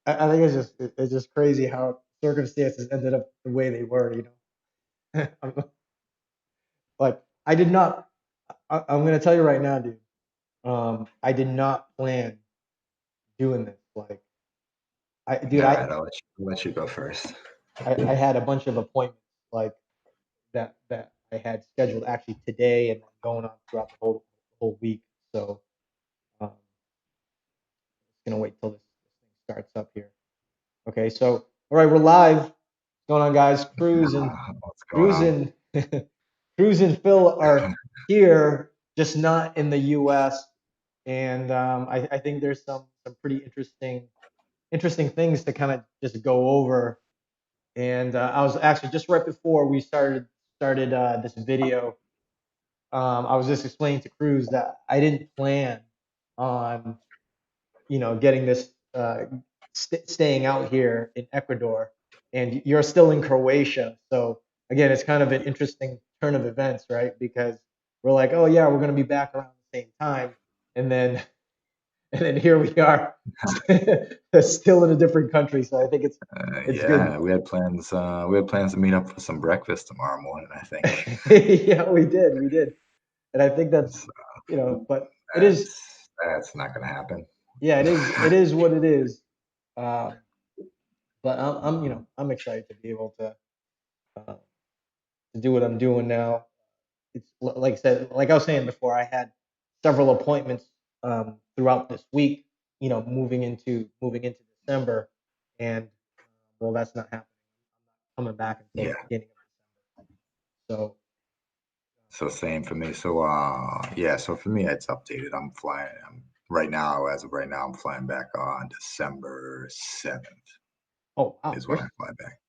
I think it's just crazy how circumstances ended up the way they were. Like I did not. I'm gonna tell you right now, dude. I did not plan doing this. Like dude, All right, I'll let you go first. I had a bunch of appointments like that I had scheduled actually today and then going on throughout the whole week. So just gonna wait till this thing starts up here. Okay, so all right, we're live. What's going on, guys? What's going Cruz on? and Cruz and Phil are here, just not in the U.S. And I think there's some pretty interesting things to kind of just go over. And I was actually just right before we started this video. I was just explaining to Cruz that I didn't plan on getting this staying out here in Ecuador, and you're still in Croatia. So again, it's kind of an interesting turn of events, right? Because we're like, oh yeah, we're gonna be back around the same time, and then and then here we are, still in a different country. So I think it's good. Yeah, we had plans. We had plans to meet up for some breakfast tomorrow morning, I think. Yeah, we did, and I think that's So but it is, that's not gonna happen. yeah, it is what it is. Um, but I'm excited to be able uh, to do what I'm doing now. It's like I said, like I was saying before, I had several appointments throughout this week. Moving into December, and well, that's not happening. I'm not coming back until the Yeah. beginning of December. So So same for me. So yeah. So for me, it's updated. I'm flying. Right now, as of right now, I'm flying back on December 7th oh wow, is you're when I fly back.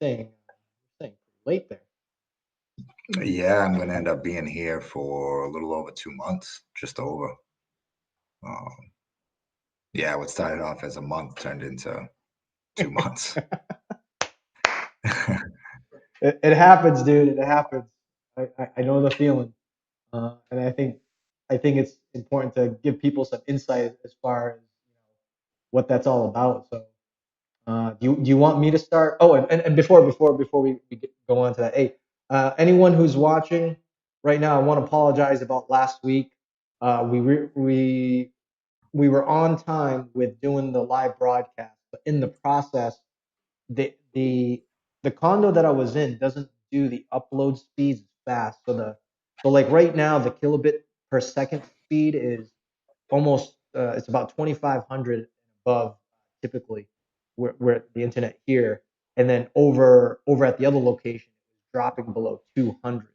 staying pretty late there. Yeah, I'm gonna end up being here for a little over 2 months, just over. Um, yeah, what started off as a month turned into 2 months. It happens, dude. It happens. I know the feeling, and I think it's important to give people some insight as far as what that's all about. So, do you want me to start? Oh, and before we go on to that, hey, anyone who's watching right now, I want to apologize about last week. We were on time with doing the live broadcast, but in the process, the the the condo that I was in doesn't do the upload speeds fast. So like right now the kilobit per second speed is almost it's about 2,500 above typically where the internet here, and then over at the other location it was dropping below 200.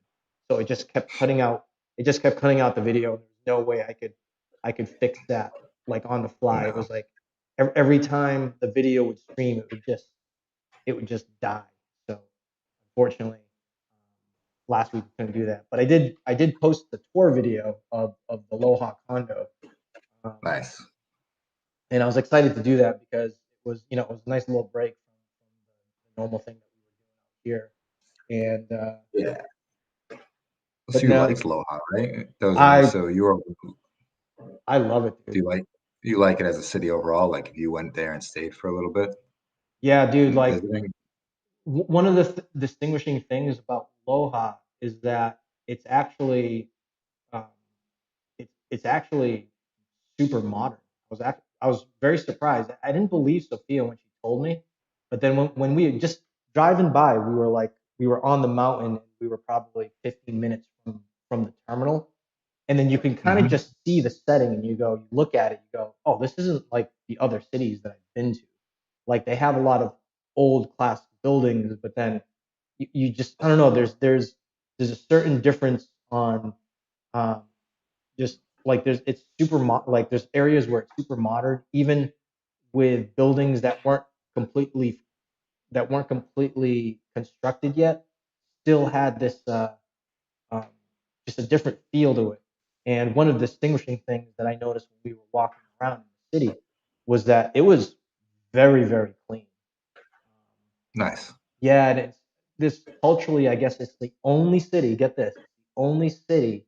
So it just kept cutting out the video. There's no way I could fix that like on the fly. It No, was like every time the video would stream it would just die. So unfortunately, last week we couldn't do that. But I did post the tour video of the Loha condo, um, nice. and I was excited to do that because it was a nice little break from the normal thing that we were doing out here. And Yeah. but So you now liked Aloha, right? That was I so you were. I love it, Do dude. you like it as a city overall? Like if you went there and stayed for a little bit Yeah, dude. and Like visiting? one of the distinguishing things about Loha is that it's actually um, it's actually super modern. I was very surprised. I didn't believe Sophia when she told me, but then when we just driving by, we were on the mountain and we were probably 15 minutes from the terminal, and then you can kind of Hmm. just see the setting and you look at it, you go, oh, this isn't like the other cities that I've been to. Like they have a lot of old classic buildings, but then you just I don't know. There's a certain difference on um, just like it's like there's areas where it's super modern, even with buildings completely that weren't completely constructed yet, still had this um, just a different feel to it. And one of the distinguishing things that I noticed when we were walking around in the city was that it was very, very clean. Nice. Yeah, and it's this culturally, I guess it's the only city, get this, the only city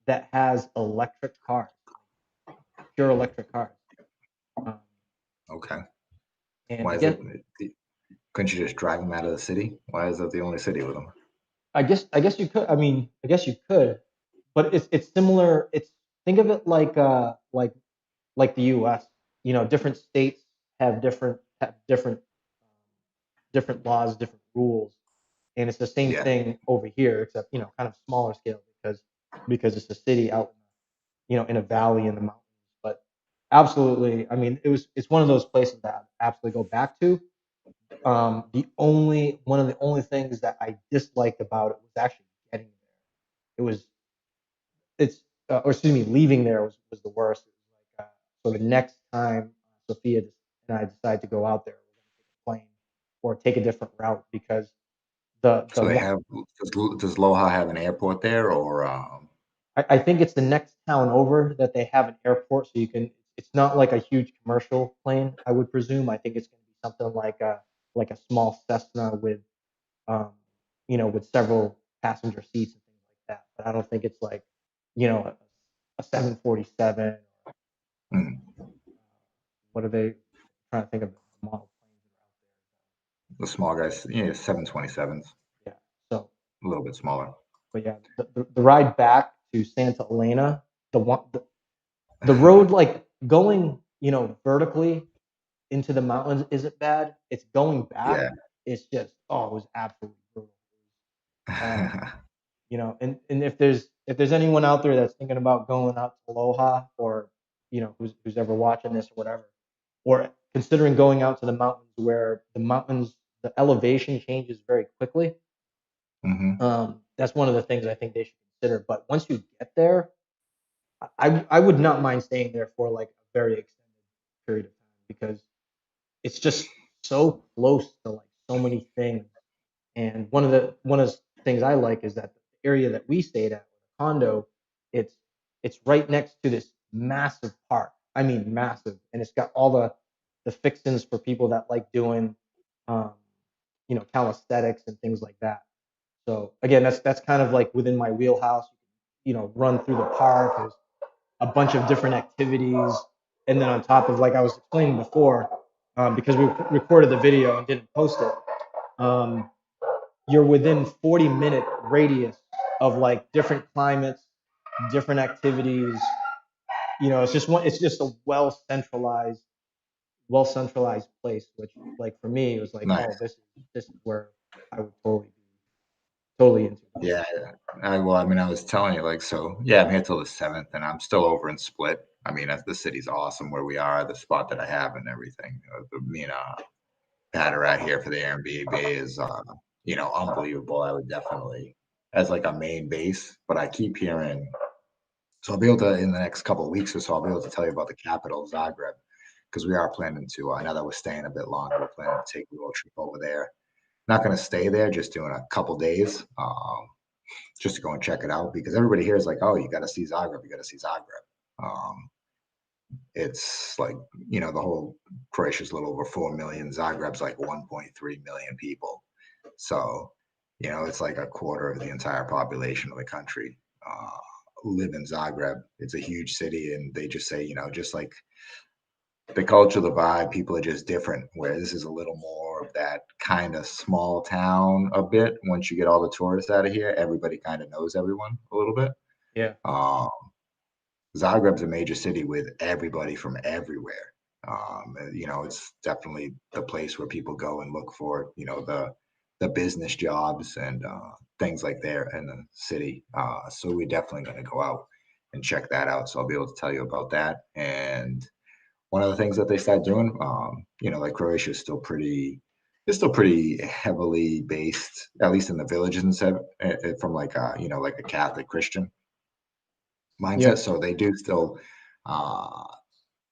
that has electric cars, pure electric cars. Um, Okay. And Why I is guess it? Couldn't you just drive them out of the city? Why is that the only city with them? I guess you could. I mean, I guess you could, but it's similar. It's think of it like the U.S. Different states have different laws, different rules, and it's the same Yeah. thing over here, except kind of smaller scale because it's a city out in a valley in the mountains. But absolutely, I mean, it's one of those places that I absolutely go back to. The only one of the only things that I disliked about it was actually getting there. It was it's or excuse me, leaving there was the worst. It was like so the next time Sophia and I decide to go out there, we're going to take a plane or take a different route because the So they one have. Does Loja have an airport there, or I think it's the next town over that they have an airport, so you can. It's not like a huge commercial plane, I would presume. I think it's going to be something like a small Cessna um, with several passenger seats and things like that. But I don't think it's like, a 747. hmm, What are they trying to think of the model planes the small guys? Yeah, 727s, that are out there? Yeah. So, a little bit smaller. but yeah, the ride back to Santa Elena, the road like going, vertically into the mountains isn't bad. It's going back. Yeah. It's just it was absolutely brutal. Um, and if there's anyone out there that's thinking about going out to Aloha or who's ever watching this or whatever, or considering going out to the mountains where the elevation changes very quickly, hmm that's one of the things I think they should consider. But once you get there, I would not mind staying there for like a very extended period of time because it's just so close to like so many things. And one of the things I like is that the area that we stayed at, the condo, it's it's right next to this massive park. I mean massive, and it's got all the fixins for people that like doing, um, calisthenics and things like that. So again, that's kind of like within my wheelhouse. Run through the park. There's a bunch of different activities, and then on top of like I was explaining before, because we recorded the video and didn't post it. Um, you're within 40-minute radius of like different climates, different activities. It's just a well centralized place, which like for me it was like, oh, Nice. this is where I would totally into. Yeah. Well, I mean, I was telling you, like, so yeah, I'm here till the 7th, and I'm still over in Split. I mean, the city's awesome where we are, the spot that I have, and everything. Me and Pat are out here for the Airbnb is, unbelievable. I would definitely as like a main base, but I keep hearing. So I'll be able to in the next couple of weeks or so. I'll be able to tell you about the capital, Zagreb, because we are planning to. I know that we're staying a bit longer. We're planning to take a little trip over there. Not going to stay there, just doing a couple days. Just to go and check it out because everybody here is like, oh, you got to see Zagreb, you got to see Zagreb. Um, it's like, the whole Croatia's a little over 4 million. Zagreb's like 1.3 million people. So, it's like a quarter of the entire population of the country live in Zagreb. It's a huge city. And they just say, just like the culture, the vibe, people are just different. Where this is a little more of that kind of small town a bit. Once you get all the tourists out of here, everybody kind of knows everyone a little bit. Yeah, Um, Zagreb's a major city with everybody from everywhere. It's definitely the place where people go and look for, the business jobs and things like there in the city. So we're definitely going to go out and check that out. So I'll be able to tell you about that. And one of the things that they start doing, like Croatia is still pretty heavily based, at least in the villages and stuff, from like like a Catholic Christian yeah, mindset. So they do still. Uh,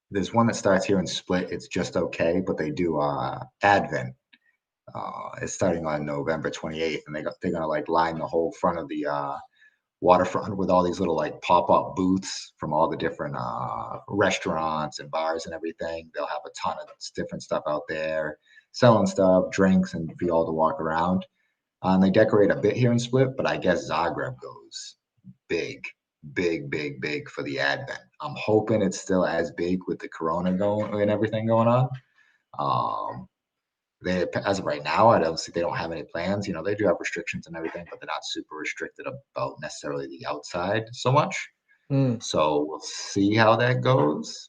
there's one that starts here in Split. It's just okay, but they do Advent. It's starting on November 28th, and they're gonna like line the whole front of the waterfront with all these little like pop-up booths from all the different restaurants and bars and everything. They'll have a ton of different stuff out there, selling stuff, drinks, and for you all to walk around. And they decorate a bit here in Split, but I guess Zagreb goes big, big, big for the Advent. I'm hoping it's still as big with the Corona going and everything going on. Um, they as of right now, I don't see they don't have any plans. They do have restrictions and everything, but they're not super restricted about necessarily the outside so much. Mm, So we'll see how that goes.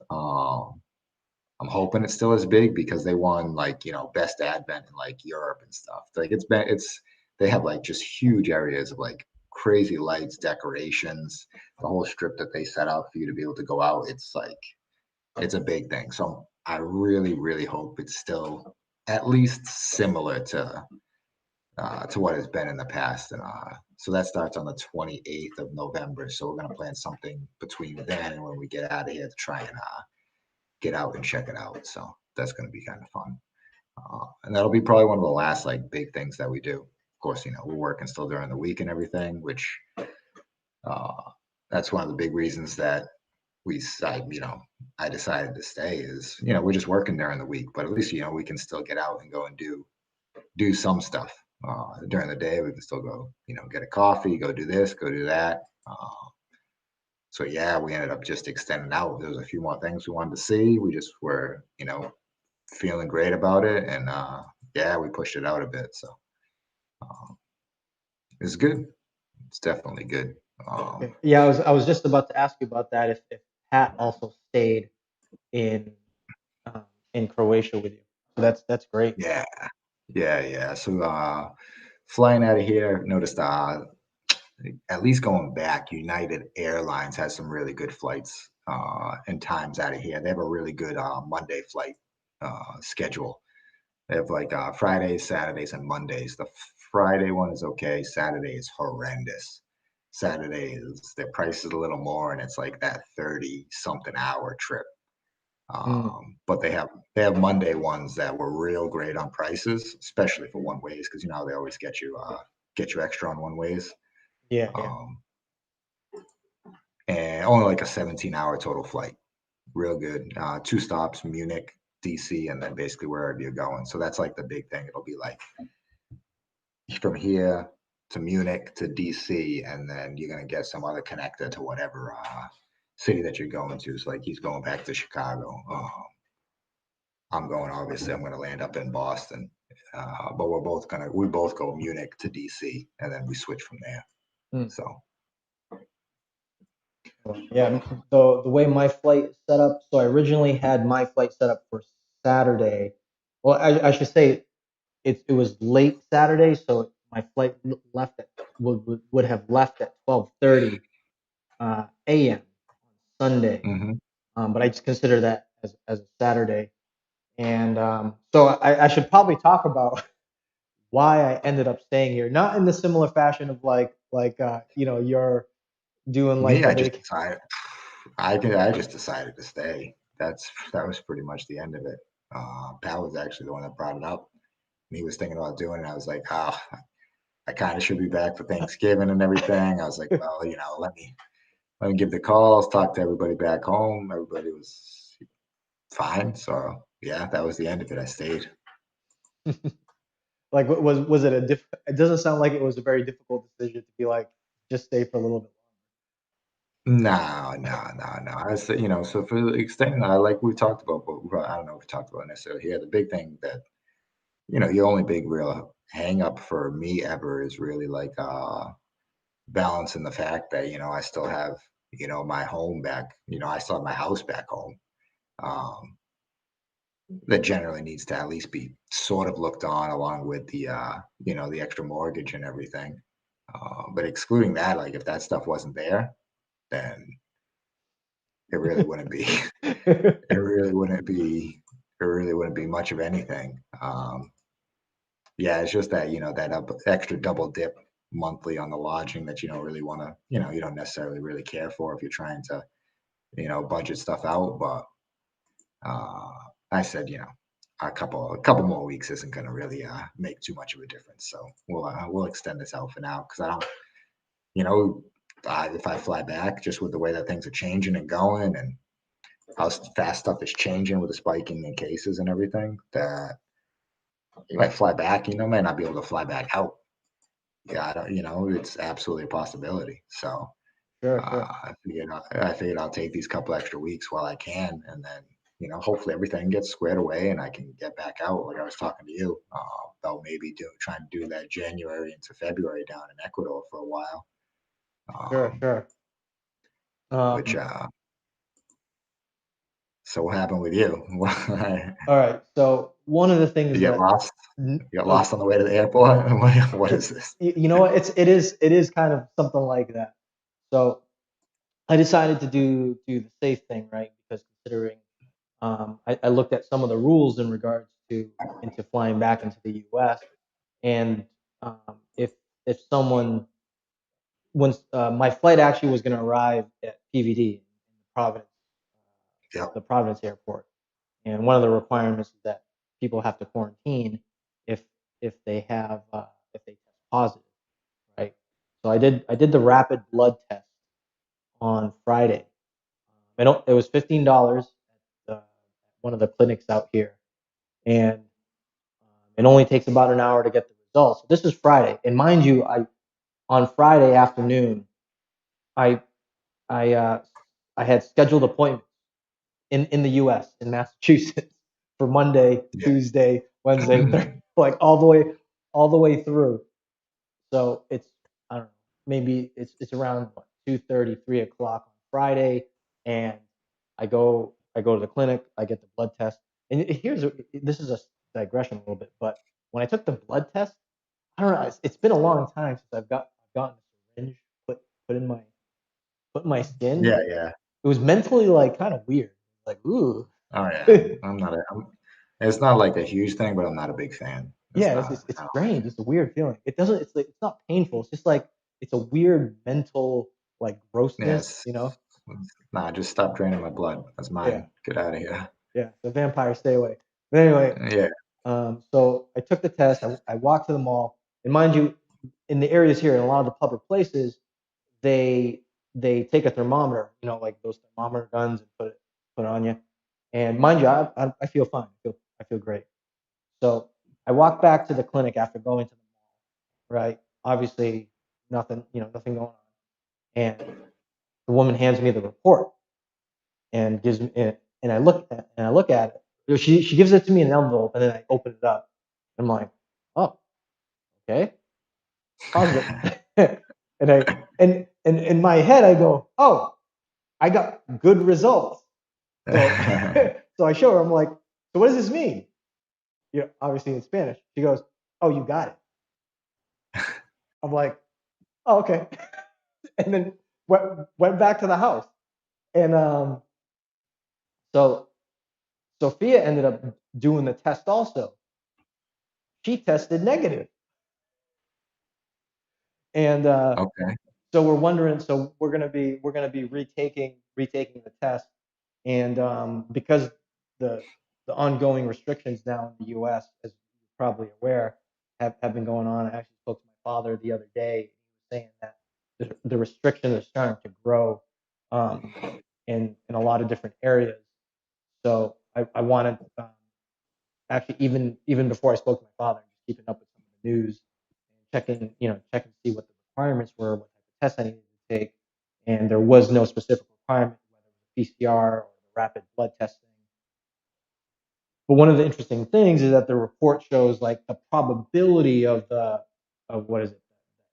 I'm hoping it's still as big because they won like, best advent in like Europe and stuff. Like they have like just huge areas of like crazy lights, decorations, the whole strip that they set out for you to be able to go out. It's like it's a big thing. So I really, really hope it's still at least similar to what it's been in the past. And so that starts on the 28th of November. So we're gonna plan something between then and when we get out of here to try and get out and check it out. So that's going to be kind of fun. And that'll be probably one of the last like big things that we do. Of course, we're working still during the week and everything, which uh, that's one of the big reasons that I decided to stay is, we're just working during the week, but at least, we can still get out and go and do some stuff. During the day, we can still go, get a coffee, go do this, go do that. So yeah, we ended up just extending out. There was a few more things we wanted to see. We just were, feeling great about it, and yeah, we pushed it out a bit. So uh, it's good. It's definitely good. okay. Yeah, I was just about to ask you about that if Pat also stayed in um, in Croatia with you. So that's great. Yeah, yeah. So flying out of here, noticed at least going back, United Airlines has some really good flights and times out of here. They have a really good Monday flight schedule. They have like Fridays, Saturdays, and Mondays. The Friday one is okay. Saturday is horrendous. Saturday is their price is a little more, and it's like that 30 something hour trip. Mm, But they have Monday ones that were real great on prices, especially for one ways, because they always get you extra on one ways. yeah, yeah. Um, and only like a 17-hour total flight. Real good. Two stops, Munich, DC, and then basically wherever you're going. So that's like the big thing. It'll be like from here to Munich to DC, and then you're gonna get some other connector to whatever city that you're going to. So like he's going back to Chicago. Obviously I'm gonna land up in Boston. But we both go Munich to DC, and then we switch from there. Mm. So Well, yeah, the way my flight is set up, so I originally had my flight set up for Saturday. Well, I should say it was late Saturday, so my flight left at would have left at 12:30 a.m. on Sunday. mhm. But I just consider that as a Saturday. And so I should probably talk about why I ended up staying here, not in the similar fashion of you're doing like Me, a I just vac. decided I just decided to stay. That was pretty much the end of it. Pat was actually the one that brought it up. And he was thinking about doing it. I was like, I kind of should be back for Thanksgiving and everything. I was like, well, let me give the calls, talk to everybody back home. Everybody was fine. So yeah, that was the end of it. I stayed. Like was it a it doesn't sound like it was a very difficult decision to be like just stay for a little bit No, no, no, no. I said, so for the extent, I like we talked about, but I don't know if we talked about it necessarily here. The big thing that your only big real hang up for me ever is really like balancing the fact that, I still have, my home back, I still have my house back home. Um, that generally needs to at least be sort of looked on along with the extra mortgage and everything. But excluding that, like if that stuff wasn't there, then it really wouldn't be, longer. it really wouldn't be, it really wouldn't be much of anything. Yeah, it's just that, that extra double dip monthly on the lodging that you don't really want to, you don't necessarily really care for if you're trying to, budget stuff out. But uh, I said, a couple more weeks isn't going to really make too much of a difference. So we'll extend this out for now because I don't, you know, if I fly back, just with the way that things are changing and going, and how fast stuff is changing with the spiking in cases and everything, that you might fly back, might not be able to fly back out. Yeah, I don't, it's absolutely a possibility. So Sure, sure. I figured I'll take these couple extra weeks while I can, and then hopefully everything gets squared away and I can get back out. Like I was talking to you about maybe trying to do that January into February down in Ecuador for a while. Sure, Um, sure. which Um, so what happened with you? all right. So one of the You things get that, lost? n- You got uh, lost on the way to the airport? What is this? you know what, it is kind of something like that. So I decided to do the safe thing, right? Because considering I looked at some of the rules in regards to into flying back into the U.S. and um, if someone once my flight actually was going to arrive at PVD in Providence, Yep. the Providence airport, and one of the requirements is that people have to quarantine if if they test positive, right? So I did the rapid blood test on Friday. It was $15 at one of the clinics out here, and it only takes about an hour to get the results. So this is Friday, and mind you, I on Friday afternoon, I I uh, I had scheduled appointments in the U.S. in Massachusetts for Monday, Yeah. Tuesday, Wednesday, Thursday, like all the way through. So it's I don't know, maybe it's around what, 2:30, 3 o'clock on Friday, and I go to the clinic, I get the blood test, and this is a digression a little bit, but when I took the blood test, I don't know, it's been a long time since I've gotten a syringe put in my put in my skin. Yeah, yeah. It was mentally like kind of weird, like ooh. Oh yeah. It's not like a huge thing, but I'm not a big fan. It's Yeah, not. it's I don't like strange. it. It's a weird feeling. It doesn't. It's like it's not painful. It's just like it's a weird mental like grossness. Yes. You know? Nah, just stop draining my blood. That's Yeah, mine. Get out of here. yeah. The vampire, stay away. But anyway, Yeah. so I took the test. I walked to the mall, and mind you, in the areas here, in a lot of the public places, they they take a thermometer. You know, like those thermometer guns, and put it on you. And mind you, I feel fine. I feel great. So I walked back to the clinic after going to the mall, right? Obviously, nothing going on. And the woman hands me the report and gives me it, and I look at it. She gives it to me in an envelope, and then I open it up. I'm like, oh, okay, positive. and I and in my head I go, oh, I got good results. So so I show her. I'm like, so what does this mean? Obviously in Spanish. She goes, oh, you got it. I'm like, oh, okay. And then went back to the house. And so Sophia ended up doing the test also. She tested negative. And Okay. so we're wondering, so we're gonna be retaking the test. And because the the ongoing restrictions now in the US, as you're probably aware, have been going on. I actually spoke to my father the other day, saying that the restrictions are starting to grow in a lot of different areas. So I wanted actually even before I spoke to my father, just keeping up with some of the news, and checking to see what the requirements were, what type of tests I needed to take, and there was no specific requirement, whether it was PCR or the rapid blood testing. But one of the interesting things is that the report shows like the probability of what is it,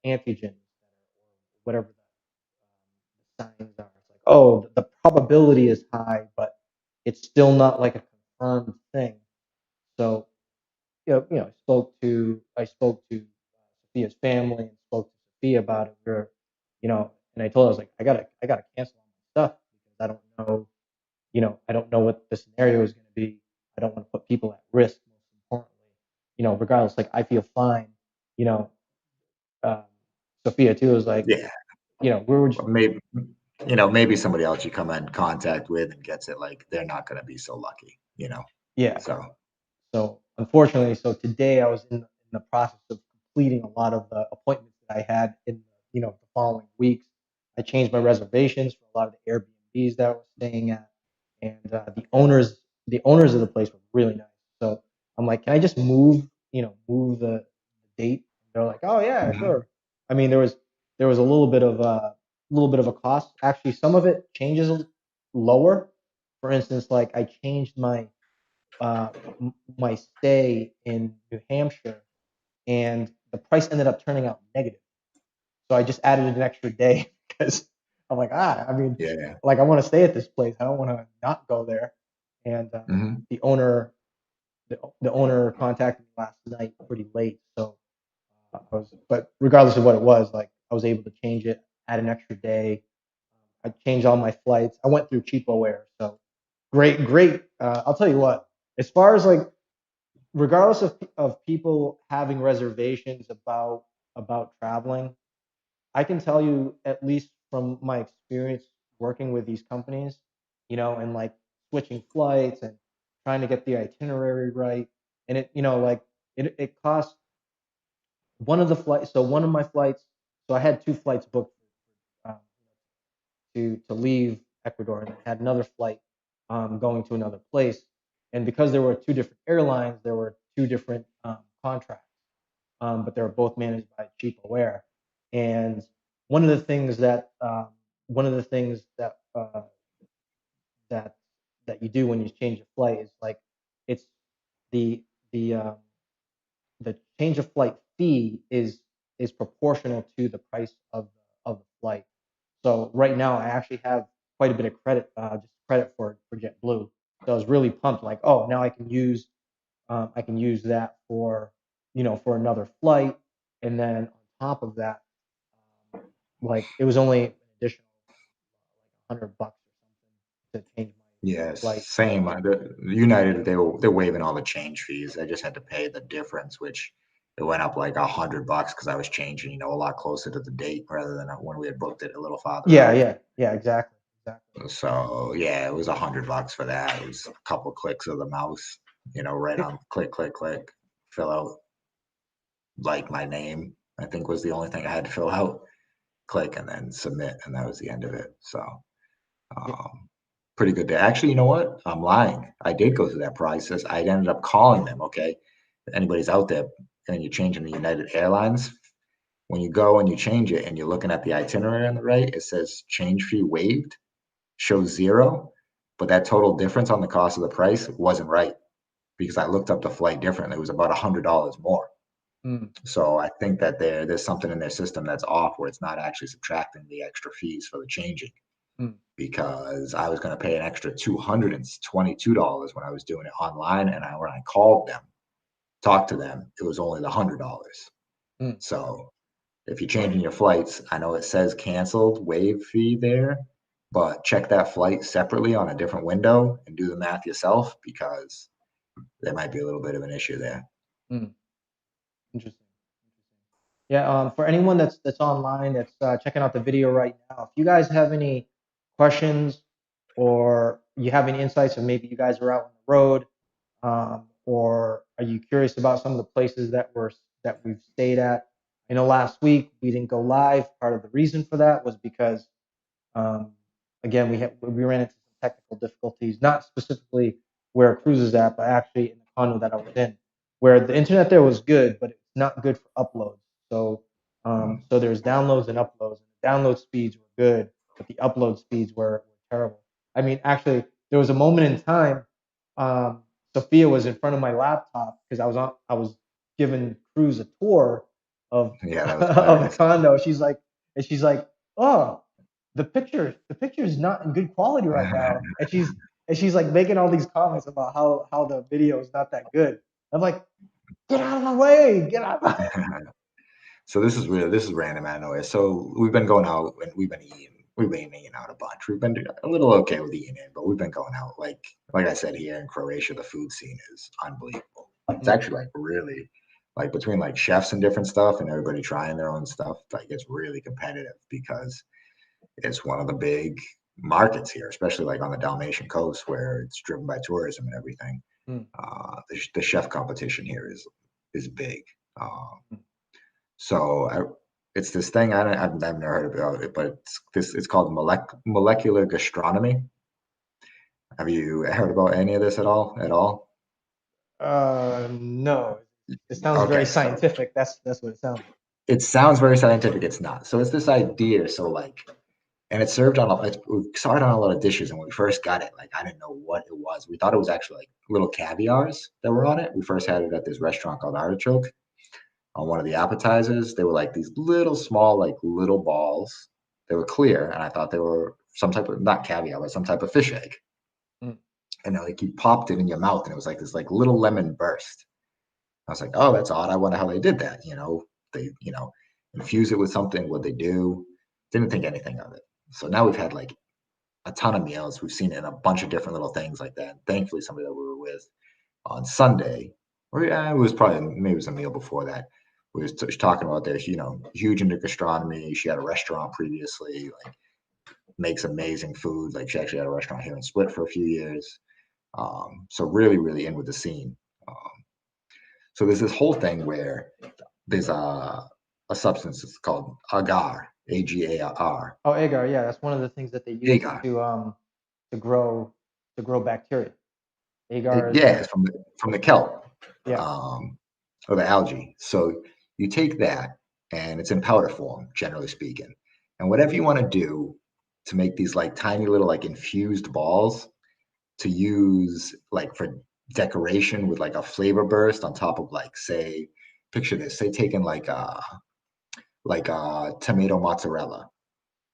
the antigens or whatever the signs are. It's like, oh, the probability is high, but it's still not like a confirmed thing. So I spoke to Sophia's family and spoke to Sophia about it. And I told her, I was like, I gotta cancel all my stuff because I don't know what the scenario is going to be. I don't want to put people at risk. Most importantly, regardless, like I feel fine. You know, um, Sophia too was like, Yeah. we were just Well, maybe somebody else you come in contact with and gets it, like they're not gonna be so lucky. yeah. So So unfortunately, so today I was in the process of completing a lot of the appointments that I had in the following weeks. I changed my reservations for a lot of the Airbnbs that I was staying at, and the owners of the place were really nice. So I'm like, can I just move the date? They're like, oh yeah, mhm. sure. I mean, there was a little bit of a cost. Actually, some of it changes lower for instance, like I changed uh, my stay in New Hampshire, and the price ended up turning out negative. So I just added an extra day because I'm like, I mean, Yeah. like I want to stay at this place. I don't want to not go there. And Hmm. the owner, the owner contacted me last night pretty late. So but regardless of what it was, like I was able to change it, add an extra day. I changed all my flights. I went through cheapo air. So great, great. I'll tell you what, as far as like, regardless of people having reservations about traveling, I can tell you, at least from my experience working with these companies, and like switching flights and trying to get the itinerary right. And like it costs one of the flights. So one of my flights, so I had two flights booked um, to leave Ecuador, and I had another flight going to another place. And because there were two different airlines, there were two different contracts, but they were both managed by Chico Air. And one of the things that one of the things that that you do when you change a flight is like it's the the um, the change of flight fee is proportional to the price of the flight. So right now I actually have quite a bit of credit, just credit for JetBlue. So I was really pumped, like, oh, now I can use that for for another flight, and then on top of that, like it was only an additional like $100 or something to change Yes, my flight. same. The United, they're waiving all the change fees. I just had to pay the difference, which it went up like $100 because I was changing, a lot closer to the date rather than when we had booked it a little farther Yeah, out. yeah, yeah, exactly, exactly. So yeah, it was $100 for that. It was a couple clicks of the mouse, right It, on click, click, click, fill out like my name. I think was the only thing I had to fill out. Click and then submit, and that was the end of it. So it, um, pretty good day. Actually, you know what? I'm lying. I did go through that process. I ended up calling them. Okay, if anybody's out there and you're changing the United Airlines, when you go and you change it and you're looking at the itinerary on the right, it says change fee waived, shows zero, but that total difference on the cost of the price wasn't right because I looked up the flight differently. It was about $100 more. mm, So I think that there's something in their system that's off where it's not actually subtracting the extra fees for the changing mm, because I was going to pay an extra $222 when I was doing it online, and when I called them, talked to them, it was only the $100. mm, So if you're changing your flights, I know it says canceled waive fee there, but check that flight separately on a different window and do the math yourself because there might be a little bit of an issue there. mm. Interesting. Yeah, for anyone that's online that's checking out the video right now, if you guys have any questions or you have any insights, or maybe you guys are out on the road, or are you curious about some of the places that we've stayed at? I know last week we didn't go live. Part of the reason for that was because um, again, we ran into some technical difficulties, not specifically where a cruise is at, but actually in the condo that I was in, where the internet there was good, but it's not good for uploads. So Mm. so there's downloads and uploads, and the download speeds were good, but the upload speeds were terrible. I mean, actually, there was a moment in time. Um, Sophia was in front of my laptop because I was giving Cruz a tour of Yeah, that was of the hilarious. condo. She's like, oh, the picture is not in good quality right now, and she's like making all these comments about how the video is not that good. I'm like, get out of my way, get out of my So this is real. This is random out of nowhere. So we've been going out and we've been eating. We've been eating out a bunch. We've been a little okay with eating in, but we've been going out. Like I said, here in Croatia, the food scene is unbelievable. It's Mm, actually like really like between like chefs and different stuff and everybody trying their own stuff. Like it's really competitive because it's one of the big markets here, especially like on the Dalmatian coast where it's driven by tourism and everything. mm, The chef competition here is big. Um, mm. so it's this thing I've never heard about it, but it's called molecular gastronomy. Have you heard about any of this at all? At all? No, it sounds very Okay, so scientific. That's what it sounds like. it sounds very scientific. It's not. So it's this idea. So like and it's served on we saw it on a lot of dishes. And when we first got it, like I didn't know what it was. We thought it was actually like little caviars that were on it. We first had it at this restaurant called Artichoke. On one of the appetizers, they were like these little small, like little balls. They were clear, and I thought they were some type of not caviar, but some type of fish egg. Mm. And like you popped it in your mouth, and it was like this like little lemon burst. I was like, oh, that's odd. I wonder how they did that. They infuse it with something. What they do? Didn't think anything of it. So now we've had like a ton of meals. We've seen it in a bunch of different little things like that. And thankfully, somebody that we were with on Sunday, or yeah, it was probably maybe it was a meal before that. We was talking about this, huge into gastronomy. She had a restaurant previously, like makes amazing food. Like she actually had a restaurant here in Split for a few years. So really, really in with the scene. So there's this whole thing where there's a substance that's called agar, AGAR, Oh, agar, yeah, that's one of the things that they use agar. to grow bacteria. Agar is Yeah, it's from the kelp, yeah. um, or the algae. So you take that, and it's in powder form, generally speaking. And whatever you want to do to make these like tiny little like infused balls to use like for decoration with like a flavor burst on top of like say, picture this, say taking like a tomato mozzarella.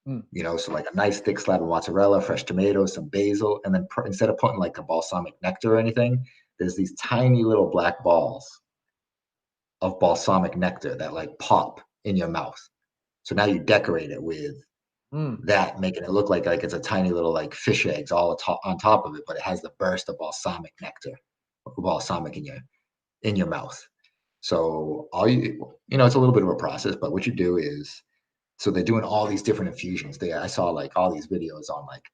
Mm. So like a nice thick slab of mozzarella, fresh tomatoes, some basil, and then instead of putting like a balsamic nectar or anything, there's these tiny little black balls of balsamic nectar that like pop in your mouth. So now you decorate it with Mm. that, making it look like it's a tiny little like fish eggs all on top of it, but it has the burst of balsamic nectar, balsamic in your mouth. So it's a little bit of a process, but what you do is so they're doing all these different infusions. I saw like all these videos on like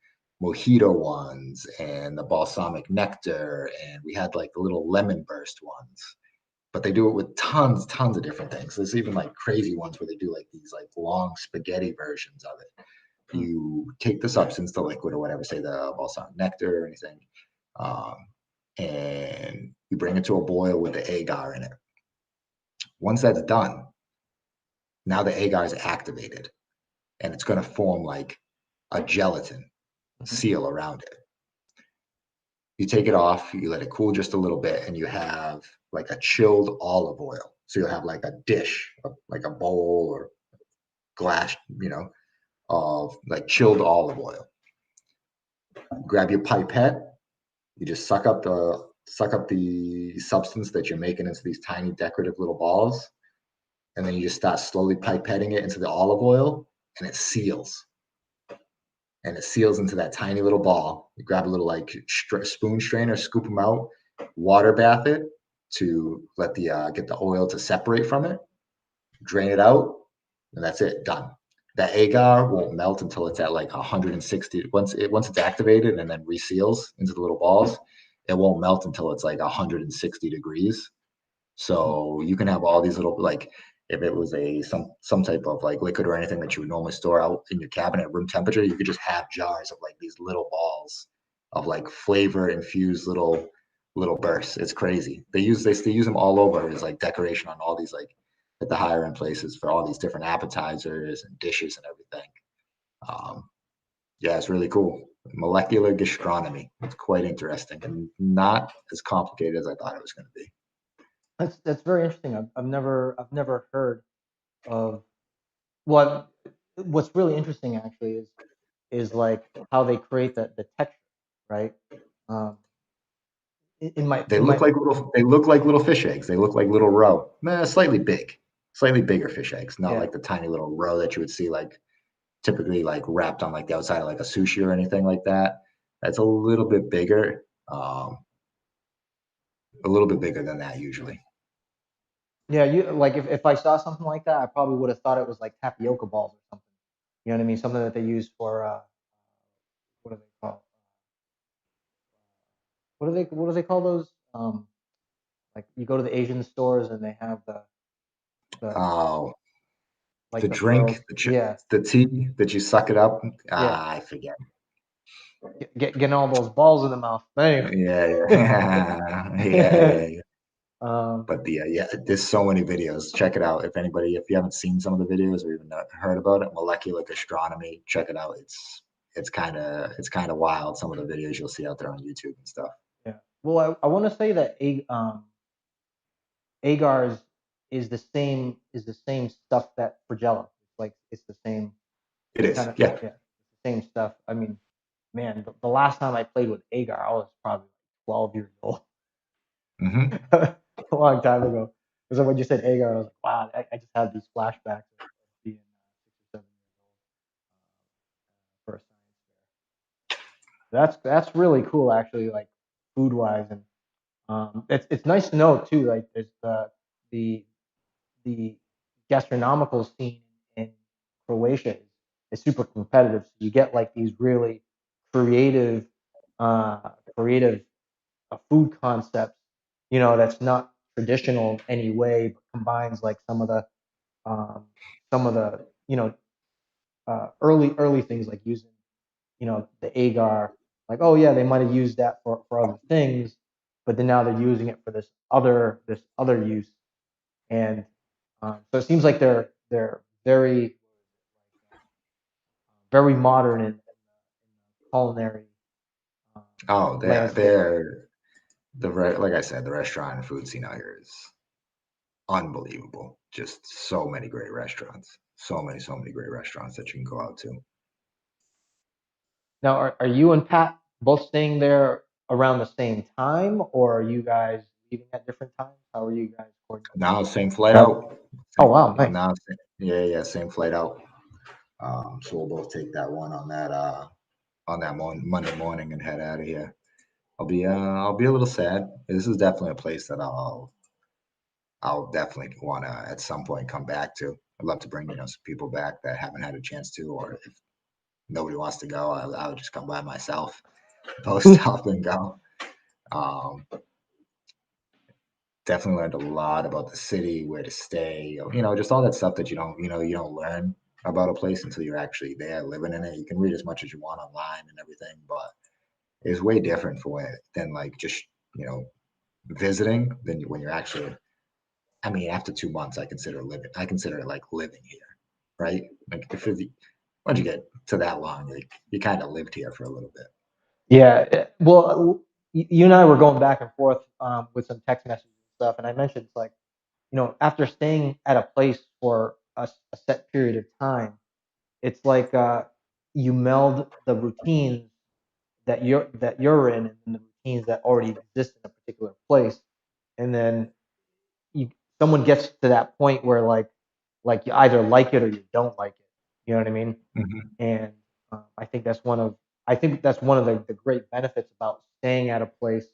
mojito ones and the balsamic nectar, and we had like the little lemon burst ones. But they do it with tons of different things. There's even like crazy ones where they do like these like long spaghetti versions of it. Mm. You take the substance, the liquid or whatever, say the balsamic nectar or anything, um, and you bring it to a boil with the agar in it. Once that's done, now the agar is activated, and it's going to form like a gelatin Mhm. seal around it. You take it off, you let it cool just a little bit, and you have like a chilled olive oil. So you'll have like a dish, like a bowl or glass, of like chilled olive oil. Grab your pipette, you just suck up the substance that you're making into these tiny decorative little balls, and then you just start slowly pipetting it into the olive oil, and it seals. And it seals into that tiny little ball. You grab a little like spoon strainer, scoop them out, water bath it to let the get the oil to separate from it, drain it out, and that's it, done. That agar won't melt until it's at like 160. Once it's activated and then reseals into the little balls, it won't melt until it's like 160 degrees. Mm. So you can have all these little like if it was some type of like liquid or anything that you would normally store out in your cabinet at room temperature, you could just have jars of like these little balls of like flavor infused little bursts. It's crazy. They use them all over as like decoration on all these like at the higher end places for all these different appetizers and dishes and everything. Um, yeah, it's really cool. Molecular gastronomy. It's quite interesting and not as complicated as I thought it was going to be. That's very interesting. I've never heard of what what's really interesting actually is like how they create the texture, right? Um, in my They in look my like little fish eggs. They look like little roe. Slightly bigger fish eggs, not yeah like the tiny little roe that you would see like typically like wrapped on like the outside of like a sushi or anything like that. That's a little bit bigger than that usually. yeah you like if I saw something like that, I probably would have thought it was like tapioca balls or something. You know what I mean? Something that they use for what do they call? What do they call those? Like you go to the Asian stores and they have the Oh, the like the drink, pearls. Yeah, the tea that you suck it up. yeah. I forget. Getting all those balls in the mouth. But anyway, Yeah, yeah, yeah, yeah, yeah. Um, But yeah, there's so many videos. Check it out if you haven't seen some of the videos or even heard about it. Molecular gastronomy. Check it out. It's kind of wild. Some of the videos you'll see out there on YouTube and stuff. yeah. Well, I want to say that agar is the same stuff that Flagella. It's like it's the same It is. kind of, Yeah. yeah, it's the same stuff. I mean, man, the last time I played with agar, I was probably 12 years old, Hmm. a long time ago. So when you said agar, I was like, wow, I just had these flashbacks of being 6 or 7 years old for a science fair. That's really cool, actually, like food wise, and it's nice to know too. Like there's the the gastronomical scene in Croatia is super competitive. So you get like these really creative, creative food concepts, that's not traditional in any way, but combines like um, some of the, early things like using, the agar. Like, oh yeah, they might have used that for other things, but then now they're using it for this other use. And so it seems like they're very modern in the culinary um, Oh, landscape. like I said, the restaurant and food scene out here is unbelievable. Just so many great restaurants. So many great restaurants that you can go out to. Now, are you and Pat both staying there around the same time, or are you guys leaving at different times? How are you guys coordinating Now, same flight travel? out. Oh Same, wow, nice. now, yeah, yeah, same flight out. So we'll both take that one on that Monday morning and head out of here. I'll be a little sad. This is definitely a place that I'll definitely want to at some point come back to. I'd love to bring some people back that haven't had a chance to, or if nobody wants to go, I would just come by myself, post up and go. Um, Definitely learned a lot about the city, where to stay, just all that stuff that you don't learn about a place until you're actually there living in it. You can read as much as you want online and everything, but it's way different than like just you know visiting than when you're actually. I mean, after 2 months, I consider it like living here, right? Like once you get to that long, like you kind of lived here for a little bit. Yeah. Well, you and I were going back and forth with some text messages and stuff, and I mentioned it's like, after staying at a place for a set period of time, it's like you meld the routines that you're in and the routines that already exist in a particular place, and then you someone gets to that point where like you either like it or you don't like it. You know what I mean? Hmm. And I think that's one of the great benefits about staying at a place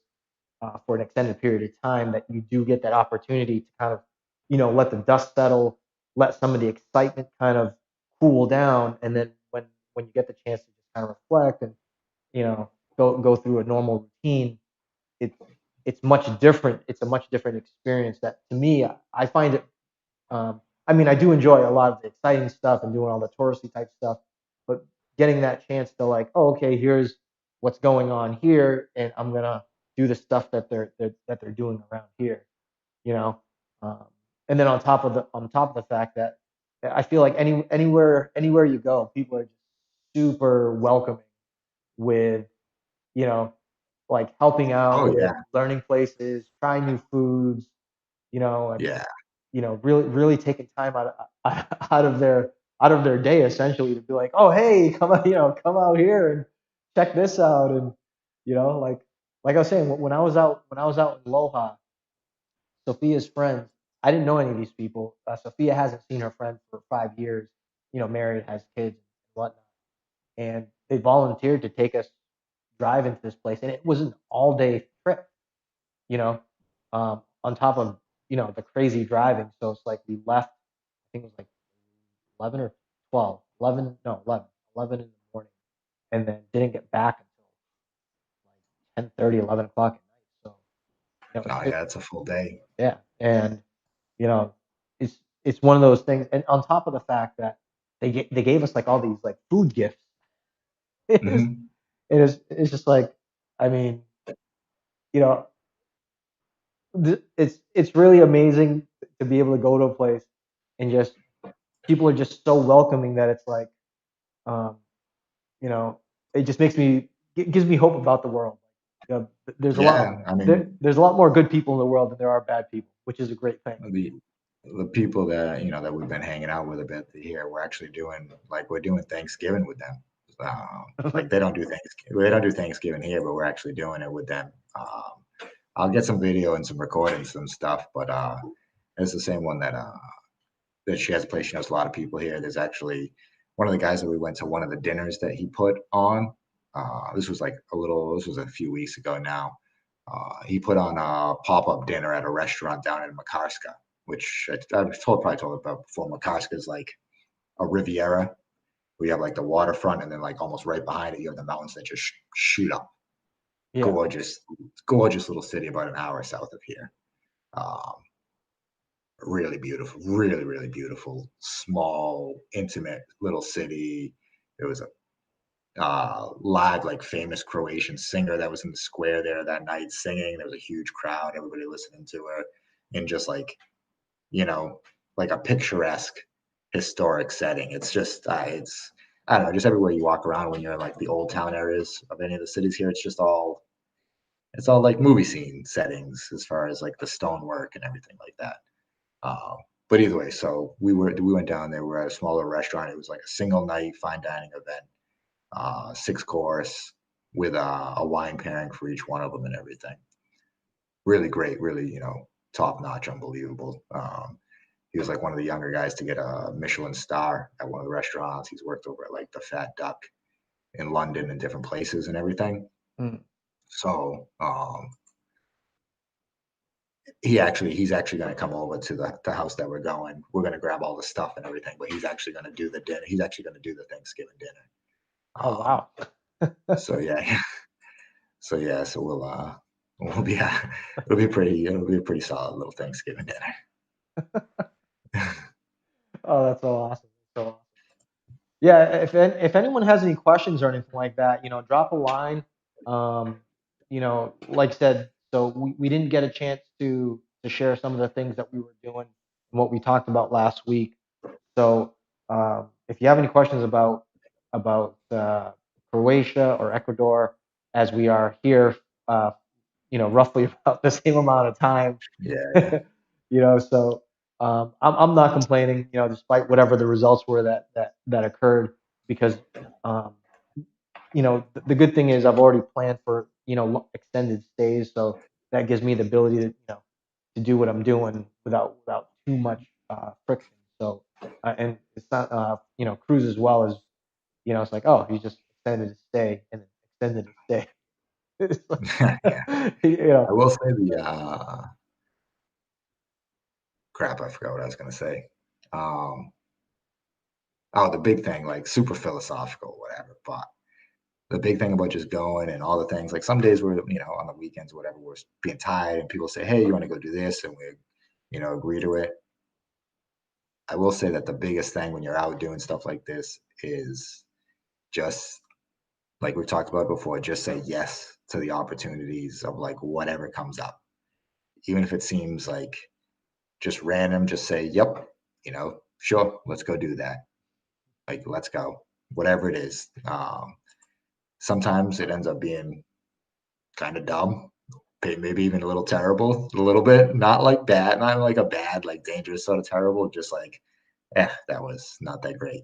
for an extended period of time, that you do get that opportunity to kind of let the dust settle, let some of the excitement kind of cool down, and then when you get the chance to just kind of reflect and you know go through a normal routine, it's it's much different. It's a much different experience that to me I find it. I mean, I do enjoy a lot of the exciting stuff and doing all the touristy type stuff, but getting that chance to like, oh, okay, here's what's going on here, and I'm gonna do the stuff that they're doing around here, you know. Um, and then on top of the fact that I feel like anywhere you go, people are just super welcoming with you know like helping out Oh with yeah, learning places, trying new foods, and yeah. really taking time out of their out of their day essentially to be like, oh hey, come out here and check this out, and like I was saying, when I was out in Loja, Sophia's friends, I didn't know any of these people. Sophia hasn't seen her friends for 5 years, married, has kids and whatnot, and they volunteered to take us drive into this place, and it was an all day trip, you know, on top of the crazy driving. So it's like we left. I think it was like 11 or 12, 11, no, 11 in the morning, and then didn't get back until like 10:30, 11 o'clock at night. So Oh yeah, it's a full day. yeah, and you know, it's one of those things. And on top of the fact that they gave us like all these like food gifts, it is Hmm. it's just like, I mean, you know, It's really amazing to be able to go to a place and just people are just so welcoming that it's like, um, you know, it just gives me hope about the world. You know, Yeah, I mean, there's a lot more good people in the world than there are bad people, which is a great thing. the the people that that we've been hanging out with a bit here, we're actually doing like we're doing Thanksgiving with them. Like they don't do Thanksgiving here, but we're actually doing it with them. I'll get some video and some recordings and stuff, but it's the same one that she has a place. She knows a lot of people here. There's actually one of the guys that we went to one of the dinners that he put on. This was a few weeks ago now. He put on a pop up dinner at a restaurant down in Makarska, which probably told about before. Makarska is like a Riviera. We have like the waterfront, and then like almost right behind it, you have the mountains that just shoot up. Yeah, Gorgeous, gorgeous little city about an hour south of here. Um, Really beautiful, really, really beautiful, small, intimate little city. There was a live, like famous Croatian singer that was in the square there that night singing. There was a huge crowd, everybody listening to her, in just you know, like a picturesque, historic setting. It's I don't know, just everywhere you walk around when you're in like the old town areas of any of the cities here, it's all like movie scene settings as far as like the stonework and everything like that. Um, but either way, so we went down there. We were at a smaller restaurant. It was like a single night fine dining event, 6 course with a wine pairing for each one of them and everything. Really great, really top notch, unbelievable. He was like one of the younger guys to get a Michelin star at one of the restaurants. He's worked over at like the Fat Duck in London and different places and everything. mm. So he's actually going to come over to the house that we're going. We're going to grab all the stuff and everything, but he's actually going to do the dinner. He's actually going to do the Thanksgiving dinner. Oh Um, wow. so yeah, so we'll be it'll be a pretty solid little Thanksgiving dinner. Oh, that's so awesome. So awesome. Yeah, if anyone has any questions or anything like that, drop a line. Um, like I said, so we didn't get a chance to share some of the things that we were doing and what we talked about last week. So if you have any questions about Croatia or Ecuador, as we are here, uh, roughly about the same amount of time, Yeah, so I'm not complaining, despite whatever the results were that occurred, because um, the good thing is I've already planned for extended stays, so that gives me the ability to do what I'm doing without too much friction. So and it's not cruise as well as it's like, oh, he just extended his stay and then extended his stay. It's yeah, yeah. like, I will say the crap. I forgot what I was going to say. Um, oh, the big thing, like super philosophical, whatever. But the big thing about just going and all the things, like some days we're, on the weekends, whatever, we're being tired and people say, hey, you want to go do this? And we, agree to it. I will say that the biggest thing when you're out doing stuff like this is just like we've talked about before, just say yes to the opportunities of like whatever comes up. Even if it seems like just random, just say, yep, sure, let's go do that. Like, let's go, whatever it is. Sometimes it ends up being kind of dumb, maybe even a little terrible, a little bit, not like bad, not like a bad, like dangerous sort of terrible, just like, that was not that great.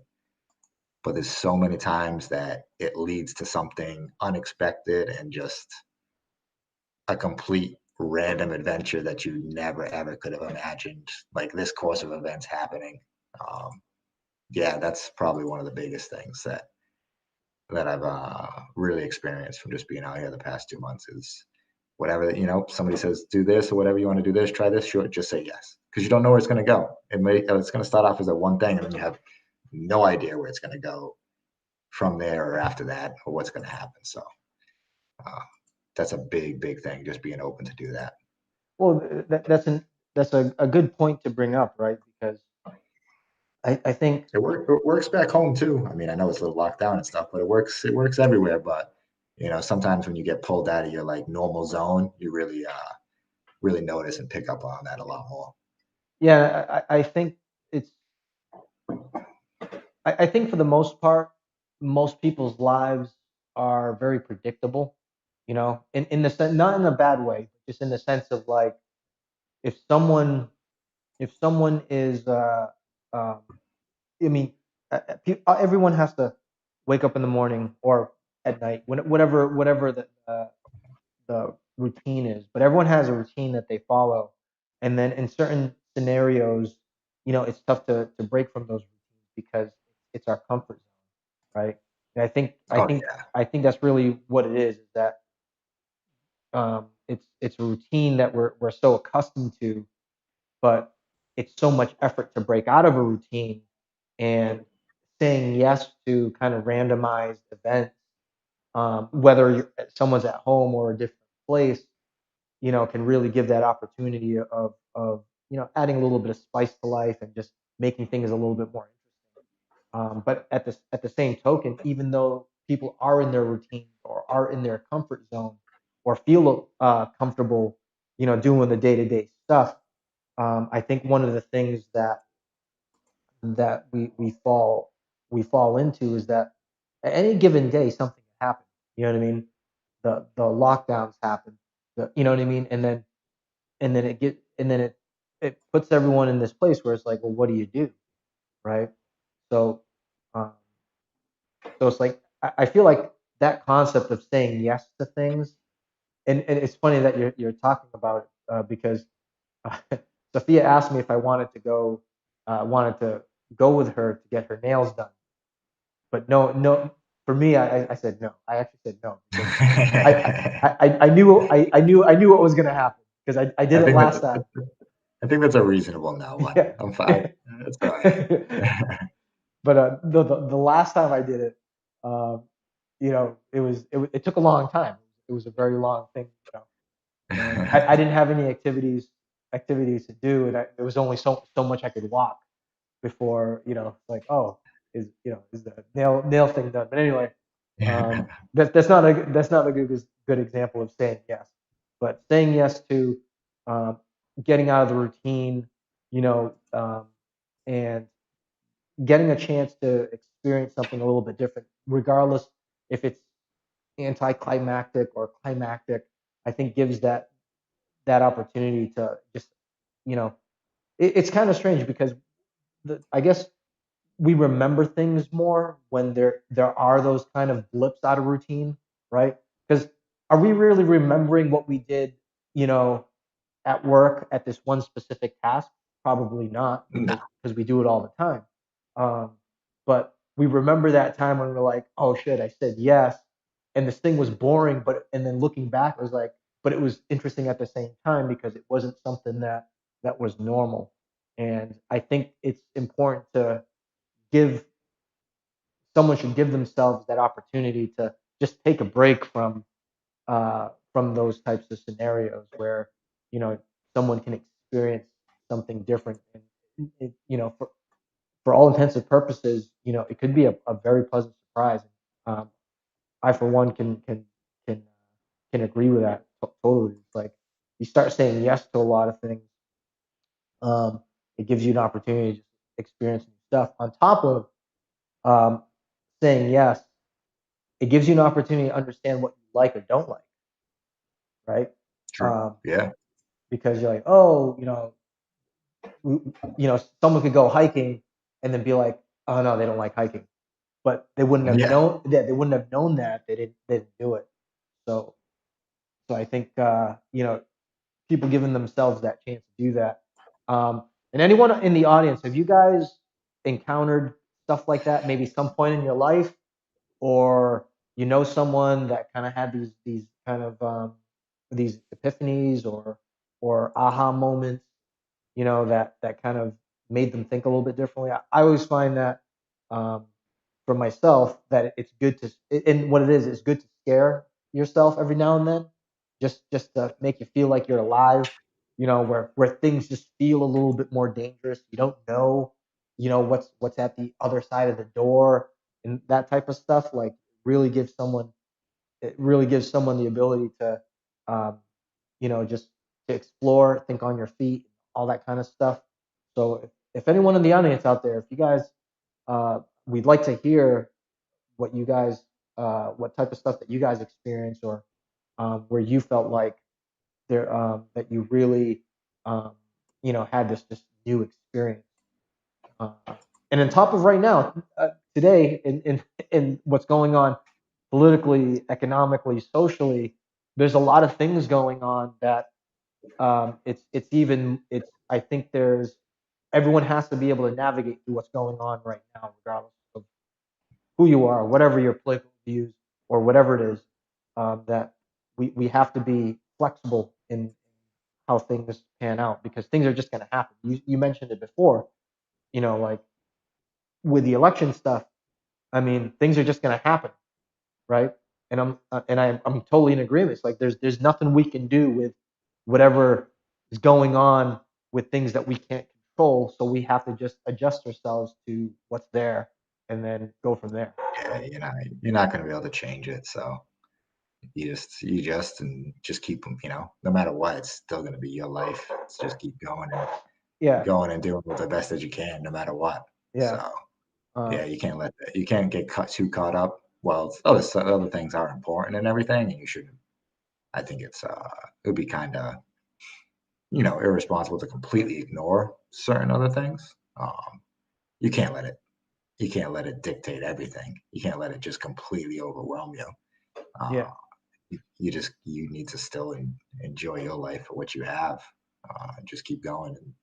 But there's so many times that it leads to something unexpected and just a complete random adventure that you never ever could have imagined, like this course of events happening. Um, yeah, that's probably one of the biggest things that I've really experienced from just being out here the past 2 months is whatever somebody says do this or whatever you want to do this, try this, sure, just say yes because you don't know where it's going to go. It's going to start off as a one thing and then you have no idea where it's going to go from there or after that or what's going to happen. So uh, that's a big thing, just being open to do that. well, that's a good point to bring up, right? Because I think It works back home too. I mean, I know it's a little locked down and stuff, but it works everywhere. But sometimes when you get pulled out of your like normal zone, you really really notice and pick up on that a lot more. Yeah, I think it's I think for the most part, most people's lives are very predictable, in the sense, not in a bad way, just in the sense of like if someone if someone is um, I mean, everyone has to wake up in the morning or at night, whatever the routine is. But everyone has a routine that they follow, and then in certain scenarios, it's tough to break from those routines because it's our comfort zone, right? And Oh yeah, I think that's really what it is that it's a routine that we're so accustomed to, but it's so much effort to break out of a routine, and saying yes to kind of randomized events, whether someone's at home or a different place, can really give that opportunity of adding a little bit of spice to life and just making things a little bit more interesting. But at the same token, even though people are in their routine or are in their comfort zone or feel comfortable, doing the day to day stuff, I think one of the things that we fall into is that at any given day something can happen. You know what I mean? The lockdowns happen. You know what I mean? And then it puts everyone in this place where it's like, well, what do you do, right? So um, so it's like I feel like that concept of saying yes to things, and it's funny that you're talking about it, because uh, Sophia asked me if I wanted to go with her to get her nails done, but no, no. For me, I said no. I actually said no because I knew what was gonna happen because I did I it think last time. I think that's a reasonable no one. Yeah. I'm fine. Let's go ahead. But the last time I did it, it took a long time. It was a very long thing, and I didn't have any activities to do, and there was only so much I could walk before like, oh, is the nail thing done? But anyway, that's not a good example of saying yes, but saying yes to um, getting out of the routine, and getting a chance to experience something a little bit different, regardless if it's anticlimactic or climactic. I think gives that opportunity to just, you know, it's kind of strange because I guess we remember things more when there are those kind of blips out of routine, right? Because are we really remembering what we did, you know, at work at this one specific task? Probably not, No. because we do it all the time. Um, but we remember that time when we're like, oh shit, I said yes, and this thing was boring, and then looking back, it was like, but it was interesting at the same time because it wasn't something that was normal. And I think it's important to give someone should give themselves that opportunity to just take a break from those types of scenarios where you know someone can experience something different, and for all intents and purposes, it could be a very pleasant surprise. um, I for one can can agree with that totally. It's like you start saying yes to a lot of things. It gives you an opportunity to just experience new stuff on top of um, saying yes. It gives you an opportunity to understand what you like or don't like, right? True. um, Yeah. because you're like, oh, someone could go hiking and then be like, oh no, they don't like hiking, but Yeah. they wouldn't have known that they didn't do it. So I think people giving themselves that chance to do that. And anyone in the audience, have you guys encountered stuff like that? Maybe some point in your life, or someone that kind of had these kind of these epiphanies or aha moments, that kind of made them think a little bit differently. I always find that um, for myself that it's good to, and what it is good to scare yourself every now and then, just to make you feel like you're alive. Where things just feel a little bit more dangerous. You don't know, what's at the other side of the door, and that type of stuff. Like really gives someone it really gives someone the ability to, um, just to explore, think on your feet, all that kind of stuff. So if anyone in the audience out there, if you guys, we'd like to hear what you guys, what type of stuff that you guys experience, or where you felt like there that you really, um, had this new experience. Uh, and on top of right now, today, in what's going on politically, economically, socially, there's a lot of things going on that, it's I think there's everyone has to be able to navigate through what's going on right now, regardless of who you are, whatever your political views or whatever it is. That we have to be flexible in how things pan out, because things are just going to happen. You mentioned it before, like with the election stuff. I mean, things are just going to happen, right? And I'm totally in agreement. It's like there's nothing we can do with whatever is going on with things that we can't control. So we have to just adjust ourselves to what's there and then go from there. Yeah, you're not going to be able to change it. So you just keep them. No matter what, it's still going to be your life. It's just keep Yeah, going and doing the best that you can, no matter what. yeah, So um, yeah, you can't get too caught up. Well, other things are important and everything, and you shouldn't. I think it would be kind of irresponsible to completely ignore certain other things. You can't let it you can't let it dictate everything. You can't let it just completely overwhelm you. Uh, yeah, you need to still enjoy your life for what you have. Just keep going and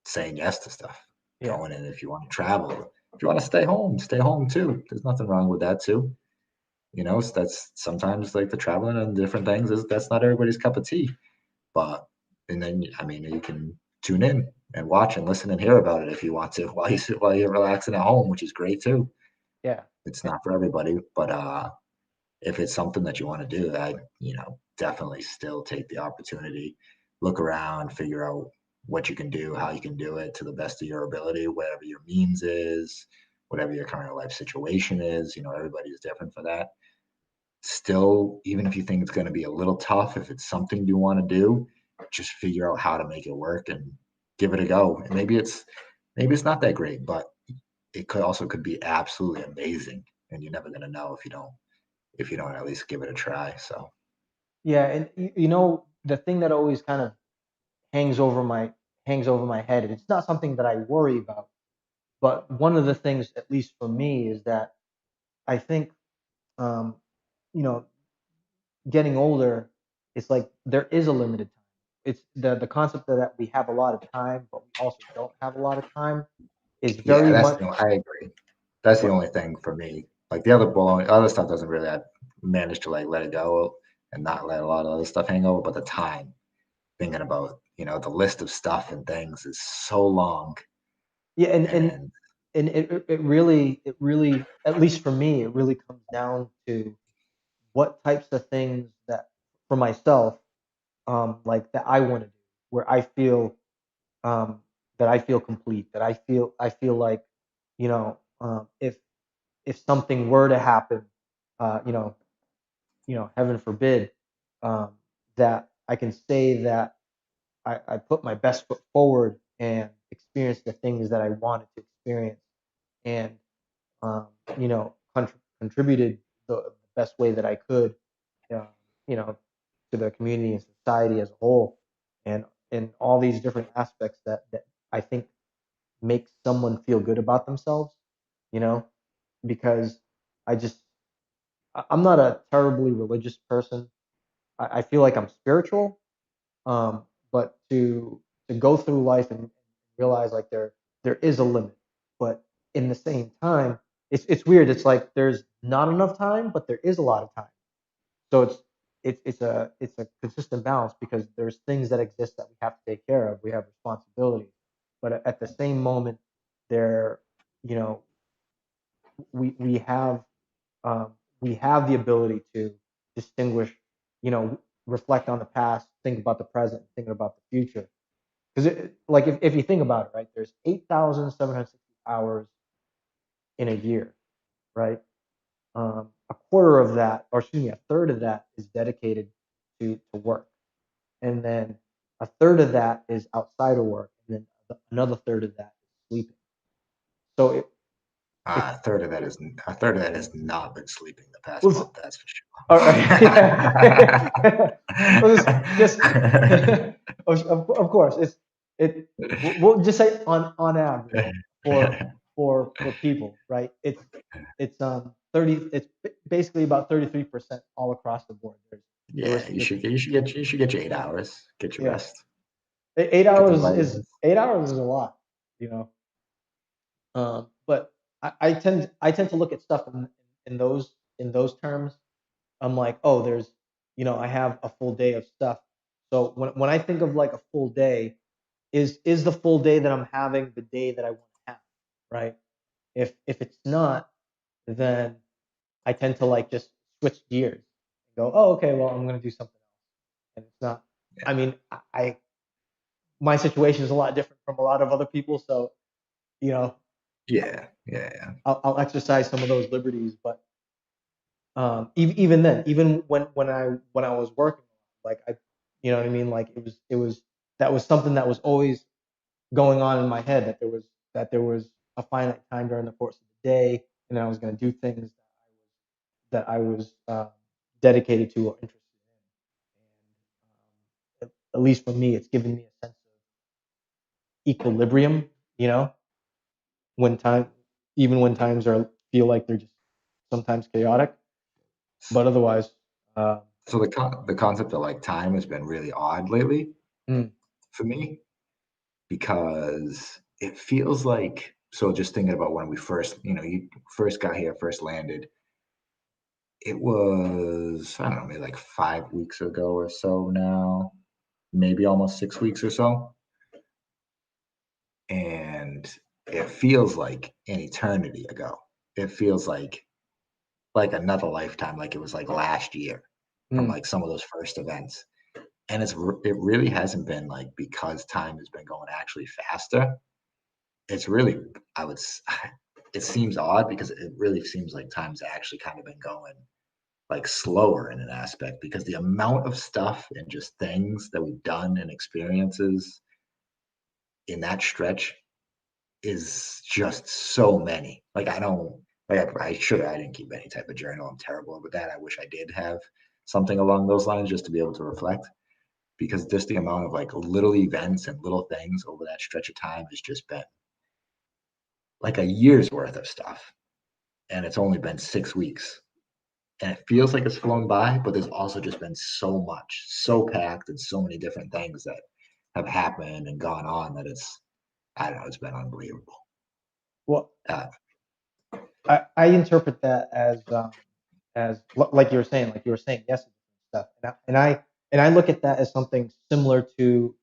saying yes to stuff. yeah, Going in if you want to travel. If you want to stay home too. There's nothing wrong with that too. That's sometimes like the traveling and different things is that's not everybody's cup of tea. But and then I mean you can tune in and watch and listen and hear about it if you want to while you're relaxing at home, which is great too. yeah, It's not for everybody, but if it's something that you want to do, I definitely still take the opportunity, look around, figure out what you can do, how you can do it to the best of your ability, whatever your means is, whatever your current life situation is. Everybody is different for that. Still, even if you think it's going to be a little tough, if it's something you want to do, just figure out how to make it work and give it a go. And maybe it's not that great, but it could be absolutely amazing. And you're never going to know if you don't at least give it a try. So yeah. And the thing that always kind of hangs over my hangs over my head, and it's not something that I worry about. But one of the things, at least for me, is that I think, um, you know, getting older, it's like there is a limited time. It's the concept that we have a lot of time, but we also don't have a lot of time is yeah, very much. I agree. That's the But only thing for me. Like the other stuff doesn't really. I managed to like let it go and not let a lot of other stuff hang over. But the time, thinking about the list of stuff and things is so long, yeah, and and and and it really, at least for me, it really comes down to what types of things that for myself, like that I want to do, where um, I feel complete, that I feel like, if something were to happen, uh, you know, heaven forbid, um, that I can say that I put my best foot forward and experience the things that I wanted to experience, and contributed the best way that I could, uh, you know, to the community and society as a whole, and in all these different aspects that I think make someone feel good about themselves, you know, because I just I'm not a terribly religious person. I feel like I'm spiritual, but to go through life and realize like there is a limit, but in the same time, it's weird. It's like there's not enough time, but there is a lot of time. So it's a consistent balance, because there's things that exist that we have to take care of. We have responsibilities, but at the same moment, there, you know, we have, um, we have the ability to distinguish, reflect on the past, think about the present, think about the future. Because like if you think about it, right, there's 8,760 hours in a year, right? A quarter of that, or excuse me, a third of that is dedicated to work. and then a third of that is outside of work, and then another third of that is sleeping. So it A third of that is a third of that has not been sleeping the past was month. That's for all right. Yeah. Well, just of course it. We'll just say on average for sure. for people, right? It's 30. It's basically about 33% all across the board. Yeah, you should get your 8 hours. Get your Yeah, rest. eight Get them hours is vitamins. 8 hours is a lot, you know. But I tend to look at stuff in those terms. I'm like, oh, I have a full day of stuff. So when I think of like a full day, is the full day that I'm having the day that I want to have, right? If it's not, then I tend to like just switch gears and go, oh, okay, well, I'm gonna do something else. And it's not. I mean, my situation is a lot different from a lot of other people, so you know, Yeah. I'll exercise some of those liberties, but even then, even when I was working, like you know what I mean, like it was that was something that was always going on in my head, that there was a finite time during the course of the day, and then I was going to do things that I was dedicated to or interested in, and at least for me, it's given me a sense of equilibrium, you know, when time even when times are feel like they're just sometimes chaotic, but otherwise, uh, So the concept of like time has been really odd lately mm, for me because it feels like so just thinking about when we first, you first got here, first landed, it was I don't know, maybe like 5 weeks ago or so now, maybe almost 6 weeks or so. And it feels like an eternity ago. It feels like another lifetime, like it was like last year from mm. like some of those first events. And it really hasn't been like because time has been going actually faster. It's really I would it seems odd because it really seems like time's actually kind of been going like slower in an aspect because the amount of stuff and just things that we've done and experiences in that stretch is just so many. Like I don't like I didn't keep any type of journal. I'm terrible with that. I wish I did have something along those lines just to be able to reflect because just the amount of like little events and little things over that stretch of time has just been like a year's worth of stuff. And it's only been 6 weeks. And it feels like it's flown by, but there's also just been so much, so packed, and so many different things that have happened and gone on that I don't know, it's been unbelievable. Well, Uh, I interpret that as like you were saying yes stuff, and I look at that as something similar to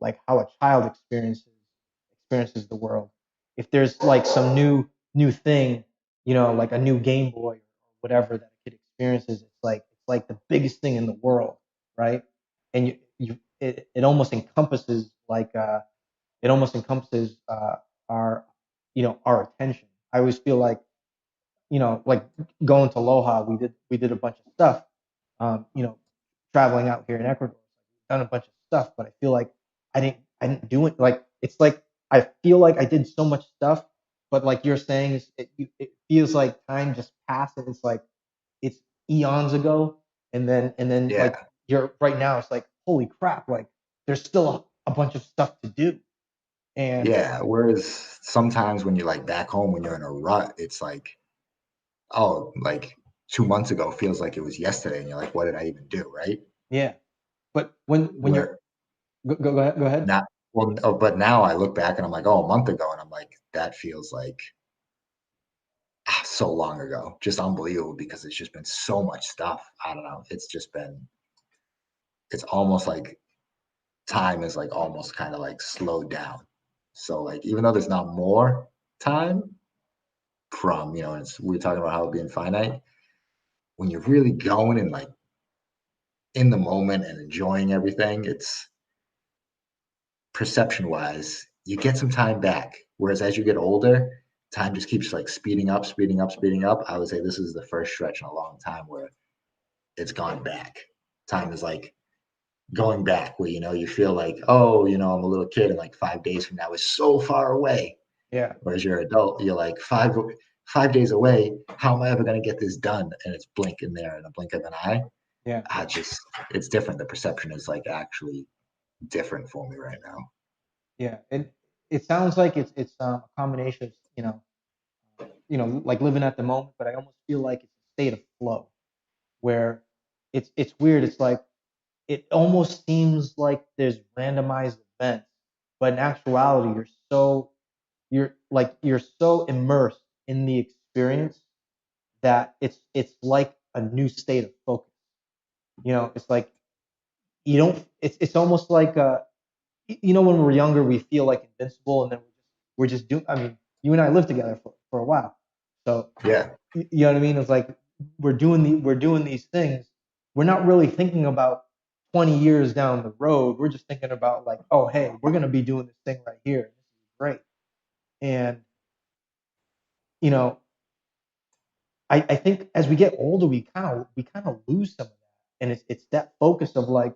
like how a child experiences the world. If there's like some new thing, like a new Game Boy or whatever that a kid experiences, it's like the biggest thing in the world, right? And it almost encompasses our our attention. I always feel like going to Loja, we did a bunch of stuff. Traveling out here in Ecuador, done a bunch of stuff, but I feel like I didn't do it. Like it's like I feel like I did so much stuff, but like you're saying, it feels like time just passed, and it's eons ago, and then like yeah, you're right now, it's like holy crap, like there's still a bunch of stuff to do, and yeah. Whereas sometimes when you're like back home, when you're in a rut, it's like, oh, like 2 months ago feels like it was yesterday, and you're like, what did I even do, right? yeah. But when you're Where go ahead. not well, oh, but now I look back and I'm like, oh, a month ago, and I'm like, that feels like so long ago, just unbelievable because it's just been so much stuff. I don't know. It's almost like time is like almost kind of like slowed down. So like even though there's not more time from, we're talking about how it being finite, when you're really going and like in the moment and enjoying everything, it's perception wise, you get some time back. Whereas as you get older, time just keeps like speeding up, speeding up, speeding up. I would say this is the first stretch in a long time where it's gone back. Time is like going back where you feel like, oh, I'm a little kid and like 5 days from now is so far away. Yeah. Whereas you're an adult, you're like 5 days away. How am I ever going to get this done? And it's blink in there in a blink of an eye. Yeah. I just it's different. The perception is like actually different for me right now. Yeah. It sounds like it's a combination of, like living at the moment, but I almost feel like it's a state of flow where it's weird. It's like it almost seems like there's randomized events, but in actuality, you're so immersed in the experience that it's like a new state of focus. It's like you don't. It's almost like when we're younger, we feel like invincible, and then we're just doing. I mean, you and I lived together for a while, so Yeah. you know what I mean. It's like we're doing these things. We're not really thinking about 20 years down the road. We're just thinking about like, oh, hey, we're gonna be doing this thing right here. This is great. And you know, I think as we get older, we kind of lose some of that, and it's that focus of like,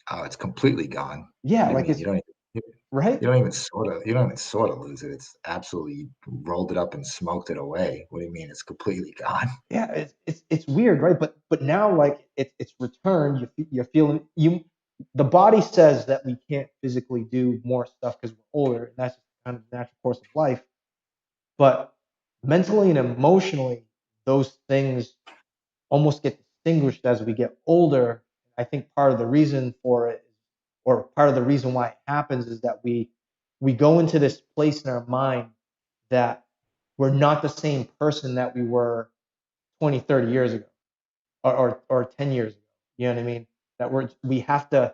Oh, it's completely gone. yeah, What do you like mean? it's right. You don't even sort of lose it. It's absolutely rolled it up and smoked it away. What do you mean? It's completely gone. Yeah, it's weird, right? But now like it's returned. You're feeling you. The body says that we can't physically do more stuff because we're older, and that's just kind of the natural course of life. But mentally and emotionally, those things almost get distinguished as we get older. I think part of the reason for it, or part of the reason why it happens, is that we go into this place in our mind that we're not the same person that we were 20, 30 years ago, or 10 years ago. You know what I mean? That we have to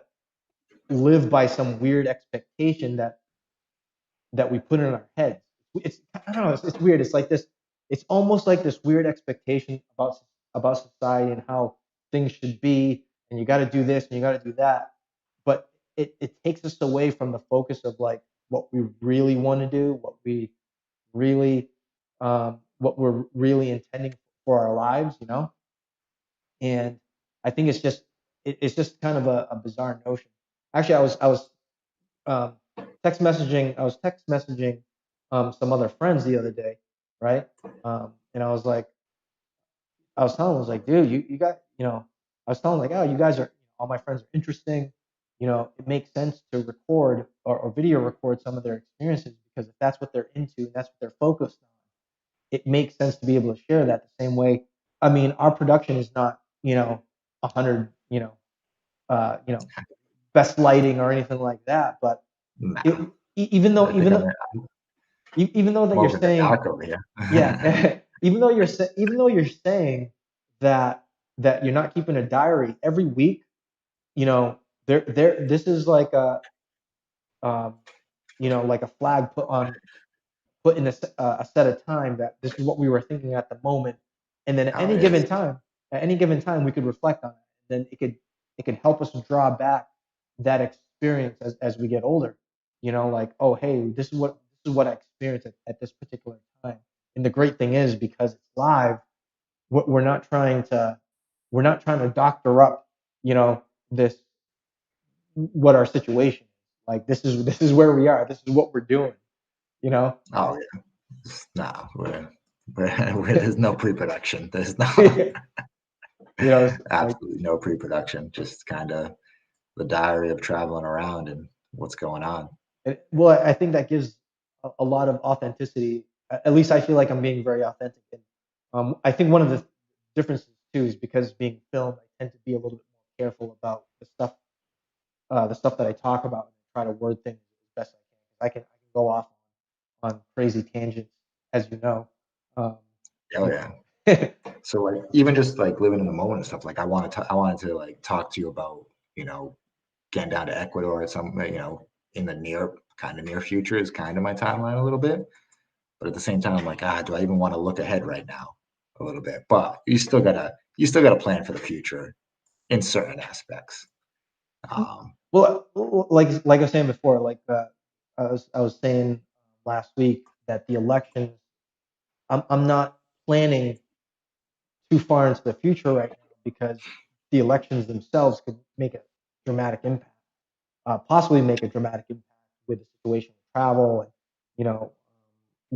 live by some weird expectation that we put in our heads. It's I don't know. It's weird. It's like this. It's almost like this weird expectation about society and how things should be, and you got to do this and you got to do that. But it takes us away from the focus of like what we really want to do, really, what we're really intending for our lives. And I think it's just kind of a bizarre notion. Actually, I was um, text messaging some other friends the other day, right? And I was telling them, I was like, dude, you got, I was telling them like, oh, you guys are, all my friends are interesting. It makes sense to record or video record some of their experiences because if that's what they're into and that's what they're focused on, it makes sense to be able to share that the same way. I mean, our production is not, 100, best lighting or anything like that, but it, Nah, even though I think even though I'm that you're over in the saying, dark over here. yeah, even though you're saying that you're not keeping a diary every week, you know, this is like um, like a flag put in a set of time that this is what we were thinking at the moment, and then Oh, it is. at any given time, we could reflect on it. Then it could help us draw back that experience as we get older. Like, oh, hey, this is what I experienced at this particular time. And the great thing is because it's live, we're not trying to doctor up, this what our situation is. Like this is where we are. This is what we're doing. You know. Oh yeah. No, where there's no pre-production. There's no It's like absolutely no pre-production. Just kind of the diary of traveling around and what's going on. well, I think that gives a lot of authenticity. At least I feel like I'm being very authentic. And I think one of the differences too is because being filmed, I tend to be a little bit more careful about the stuff that I talk about and try to word things as best I can. I can go off on crazy tangents, as you know. Um, Oh you yeah. know. So like even just like living in the moment and stuff. Like I wanted to like talk to you about getting down to Ecuador or something. In the near future is kind of my timeline a little bit. But at the same time, I'm like, do I even want to look ahead right now? A little bit. But you still gotta plan for the future in certain aspects. Um, Well, like I was saying before, like I was saying last week that the elections, I'm not planning too far into the future right now because the elections themselves could make it. dramatic impact, possibly make a dramatic impact with the situation of travel and you know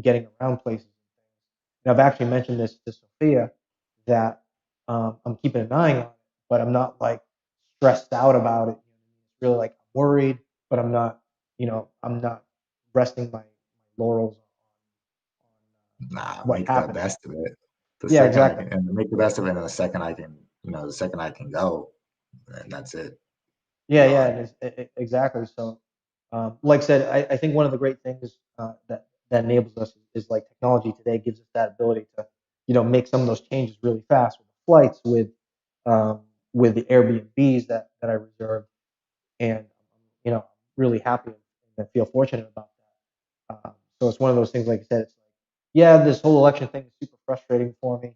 getting around places. And I've actually mentioned this to Sophia that I'm keeping an eye on it, but I'm not like stressed out about it. It's really like I'm worried, but I'm not resting my laurels on Nah, what make the happened. best of it. The Yeah, second I exactly. can, and make the best of it, and the second I can, the second I can go, and that's it. Yeah, yeah, Gone. exactly. So, like I said, I think one of the great things that enables us is like technology today gives us that ability to, make some of those changes really fast with the flights, with the Airbnbs that I reserved, and I'm really happy and I feel fortunate about that. So it's one of those things, like I said, it's like, yeah, this whole election thing is super frustrating for me,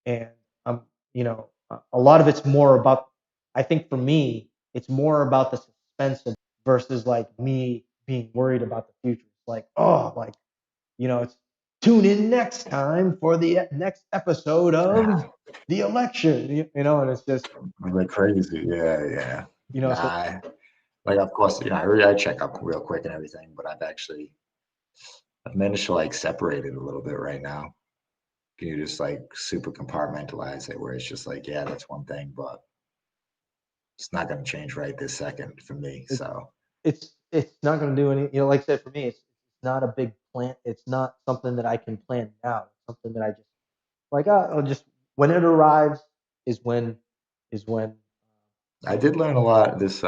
and I'm, a lot of it's more about, I think for me, it's more about the suspense of versus like me being worried about the future. It's like, oh, like, it's tune in next time for the next episode of the election, and it's just, Like crazy. Yeah, yeah. so Nah, like of course, I check up real quick and everything, but I've managed to like separate it a little bit right now. Can you just like super compartmentalize it where it's just like, yeah, that's one thing, but it's not going to change right this second for me. it, So it's not going to do any, like I said, for me, it's not a big plan. It's not something that I can plan now. It's something that I just like, I'll just, when it arrives is when I did learn a lot this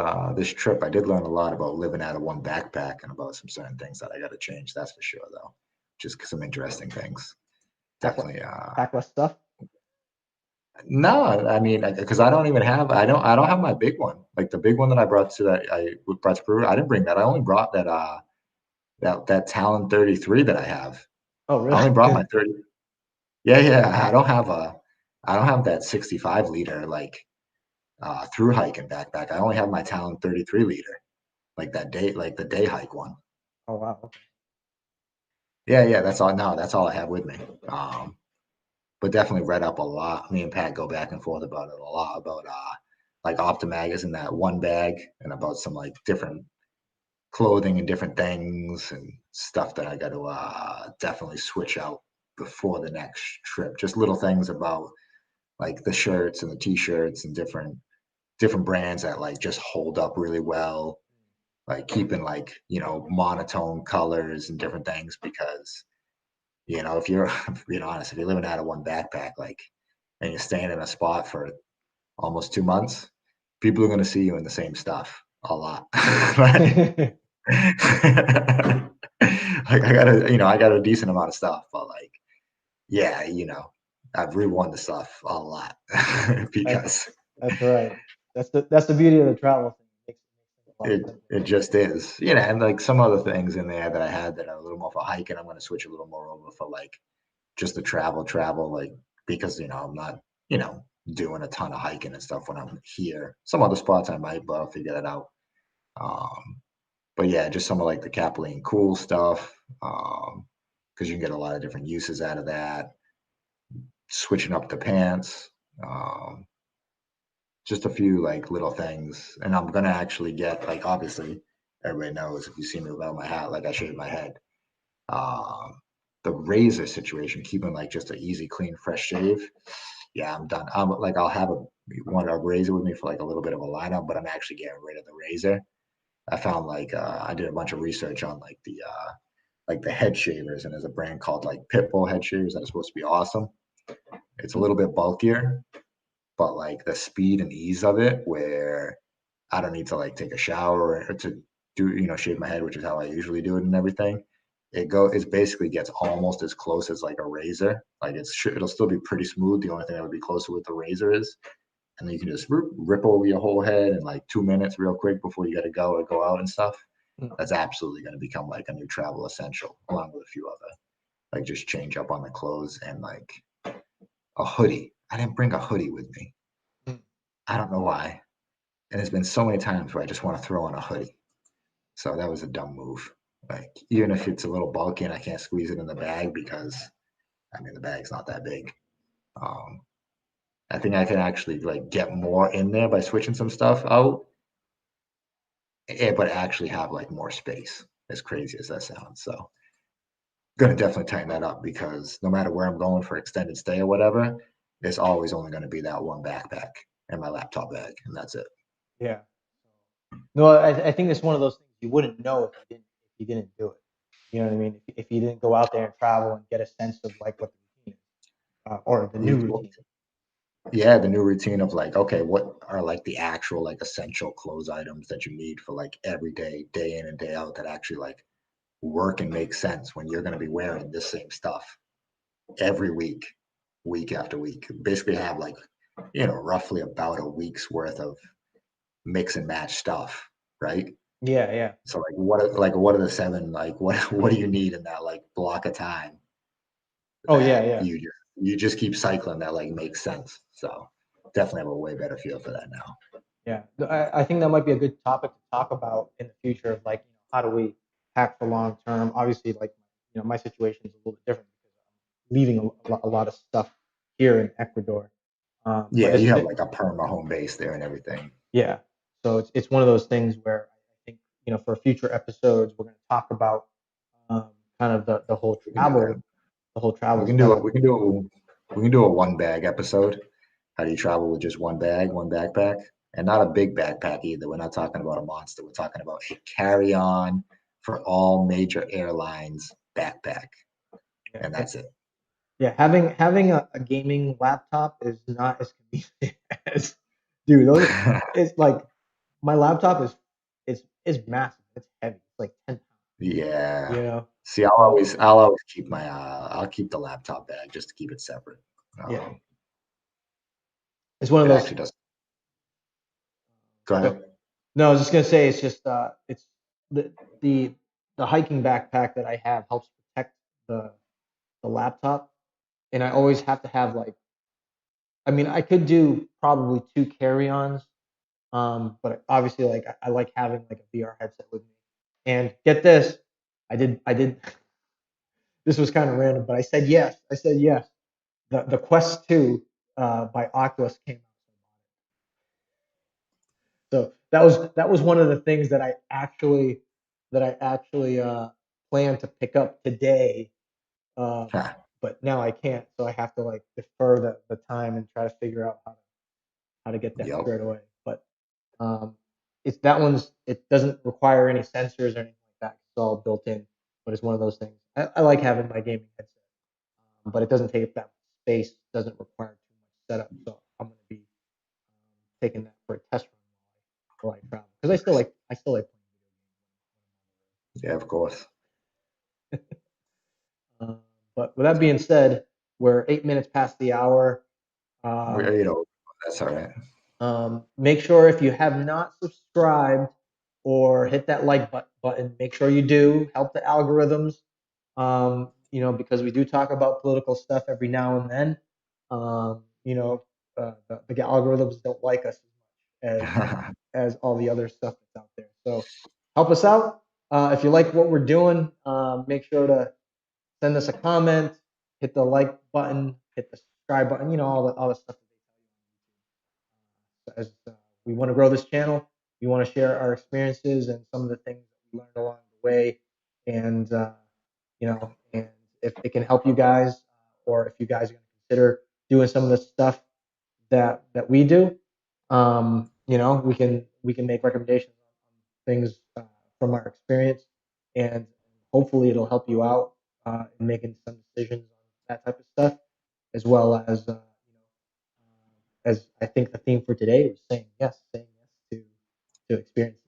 trip. I did learn a lot about living out of one backpack and about some certain things that I got to change. That's for sure, though. Just some interesting things. pack less, Definitely. pack less stuff. No, I mean, because I don't have my big one. Like the big one that I brought to that I brought to Peru. I didn't bring that. I only brought that Talon 33 that I have. Oh, I really? only brought my 30. Yeah, yeah. I don't have that 65 liter like through hiking backpack. I only have my Talon 33 liter, like the day hike one. Oh, wow. Okay. Yeah, yeah. That's all. No, that's all I have with me. But definitely read up a lot. Me and Pat go back and forth about it a lot about like Optimagas in that one bag and about some like different clothing and different things and stuff that I got to definitely switch out before the next trip. Just little things about like the shirts and the t-shirts and different brands that like just hold up really well, like keeping like monotone colors and different things because if you're being honest, if you're living out of one backpack like and you're staying in a spot for almost 2 months, people are going to see you in the same stuff a lot. Like, like I got a decent amount of stuff, but like, yeah, I've reworn the stuff a lot that's because that's right. That's the beauty of the travel thing. Makes things a lot it simpler. it just is, and like some other things in there that I had that are a little more for hiking, I'm going to switch a little more over for like just the travel, like because I'm not, doing a ton of hiking and stuff when I'm here. Some other spots I might, but I'll figure that out. Um, but yeah, just some of like the Capline cool stuff, because you can get a lot of different uses out of that. Switching up the pants, um, just a few like little things. And I'm gonna actually get like obviously everybody knows if you see me without my hat, like I shave my head. Um, the razor situation, keeping like just an easy, clean, fresh shave. Yeah, I'm done. I'm like I'll have a razor with me for like a little bit of a lineup, but I'm actually getting rid of the razor. I found like I did a bunch of research on like the head shavers, and there's a brand called like Pitbull head shavers that are supposed to be awesome. It's a little bit bulkier, but like the speed and ease of it, where I don't need to like take a shower or to do shave my head, which is how I usually do it and everything. It basically gets almost as close as like a razor. Like it'll still be pretty smooth. The only thing that would be closer with the razor is and then you can just rip over your whole head in like 2 minutes real quick before you got to go or go out and stuff. Mm. That's absolutely going to become like a new travel essential along with a few other like just change up on the clothes and like a hoodie. I didn't bring a hoodie with me. Mm. I don't know why. And there's been so many times where I just want to throw on a hoodie. So that was a dumb move. Like even if it's a little bulky and I can't squeeze it in the bag because I mean the bag's not that big. Um, I think I can actually like get more in there by switching some stuff out but actually have like more space, as crazy as that sounds. So gonna definitely tighten that up because no matter where I'm going for extended stay or whatever, there's always only gonna be that one backpack and my laptop bag, and that's it. Yeah. No, I think it's one of those things you wouldn't know if you didn't do it. You know what I mean? If you didn't go out there and travel and get a sense of like what the routine is, or the new routine. Yeah, the new routine of like, okay, what are like the actual like essential clothes items that you need for like every day, day in and day out that actually like work and make sense when you're going to be wearing this same stuff every week, week after week. Basically have like, roughly about a week's worth of mix and match stuff, right? Yeah, yeah. So like what are the seven like what do you need in that like block of time Oh yeah, that yeah. you just keep cycling that like makes sense. So definitely have a way better feel for that now. Yeah, I think that might be a good topic to talk about in the future of like, how do we pack for long term? Obviously, like, my situation is a little bit different because I'm leaving a lot of stuff here in Ecuador. But Yeah, you have like a perma home base there and everything. yeah, so it's one of those things where I think, for future episodes we're going to talk about, kind of We can do that. the whole We travel can do stuff. it. We can do a one bag episode. How do you travel with just one bag, one backpack? And not a big backpack either. We're not talking about a monster. We're talking about a carry-on for all major airlines backpack. And Yeah, that's it. yeah, having a gaming laptop is not as convenient as, dude. It's like my laptop is massive. It's heavy. It's like 10 pounds. Yeah. You know. See, I'll So always I'll always keep my I'll keep the laptop bag just to keep it separate. yeah, Um, it's one of it those. actually does. Go But ahead. no, I was just gonna say it's just it's the the the hiking backpack that I have helps protect the the laptop, and I always have to have like, I mean, I could do probably two carry-ons. But obviously, like, I like having like a VR headset with me. And get this, I did. This was kind of random, but I said yes. I said yes. The Quest 2, by Oculus came out. So that was one of the things that I actually planned to pick up today. Um, Huh. but now I can't, so I have to like defer the time and try to figure out how to get that Yep. squared away. But um, it's that one's it doesn't require any sensors or anything like that. It's all built in. But it's one of those things. I like having my gaming headset, but it doesn't take up that much space. Doesn't require too much setup. So I'm going to be taking that for a test run while I travel because I still like playing Yeah, of course. video games. But with that being said, we're 8 minutes past the hour. We, Um, you know, that's all right. Make sure if you have not subscribed or hit that like button, make sure you do. Help the algorithms, because we do talk about political stuff every now and then. The algorithms don't like us as much as all the other stuff that's out there. So help us out. If you like what we're doing, make sure to send us a comment, hit the like button, hit the subscribe button, all the stuff that they tell you. As we want to grow this channel, we want to share our experiences and some of the things that we learned along the way, and and if it can help you guys, or if you guys are going to consider doing some of the stuff that we do, we can make recommendations on things from our experience, and hopefully it'll help you out in making some decisions on that type of stuff, as well as I think the theme for today was saying yes to experiences.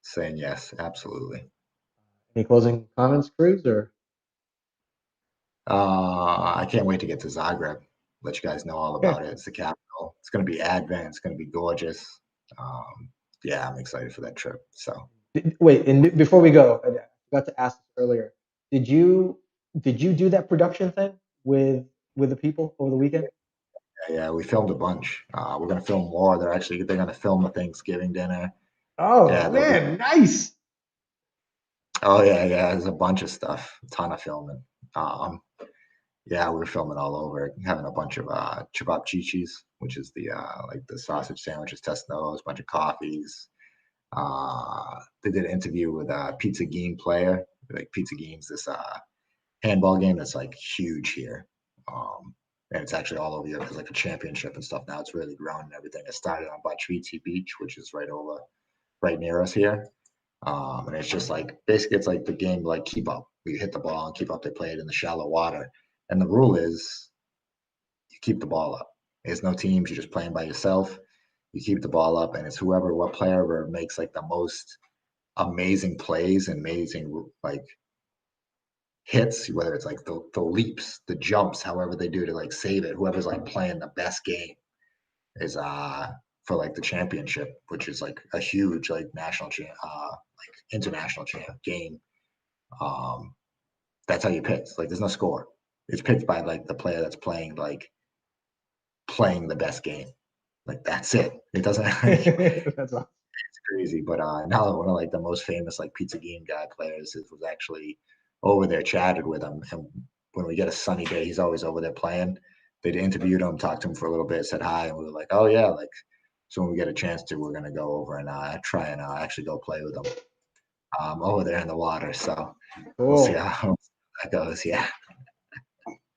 Saying yes, absolutely. Any closing comments, Cruz, or I can't wait to get to Zagreb. Let you guys know all okay? about it. It's the capital. It's going to be Advent. It's going to be gorgeous. Yeah, I'm excited for that trip. So Wait, and before we go, I forgot to ask this earlier. Did you did you do that production thing with the people over the weekend? yeah, we filmed a bunch. We're going to film more. They're going to film a Thanksgiving dinner. Oh Yeah, there'll be. man, nice. Oh yeah. There's a bunch of stuff. A ton of filming. Um, yeah, we were filming all over, having a bunch of chibap chichis, which is the like the sausage sandwiches, testing those, bunch of coffees. They did an interview with a Pizza Game player. Like Pizza Game's this handball game that's like huge here. And it's actually all over Europe. There's like a championship and stuff now. It's really grown and everything. It started on Bačvici Beach, which is right near us here. And it's just like basically it's like the game like keep up. You hit the ball and keep up. They play it in the shallow water. And the rule is you keep the ball up. There's no teams. You're just playing by yourself. You keep the ball up, and it's what player ever makes like the most amazing plays and amazing like hits, whether it's like the leaps, the jumps, however they do to like save it. Whoever's like playing the best game is for like the championship, which is like a huge like like international game. Um, that's how you pick. Like there's no score. It's picked by like the player that's playing the best game. Like that's it. It doesn't like That's awesome. it's crazy. But now one of like the most famous like pizza game guy players was actually over there, chatted with him, and when we get a sunny day, he's always over there playing. They interviewed him, talked to him for a little bit, said hi, and we were like, oh yeah, like so when we get a chance to, we're gonna go over and try and actually go play with them over there in the water. So we'll see Cool. how that goes. Yeah,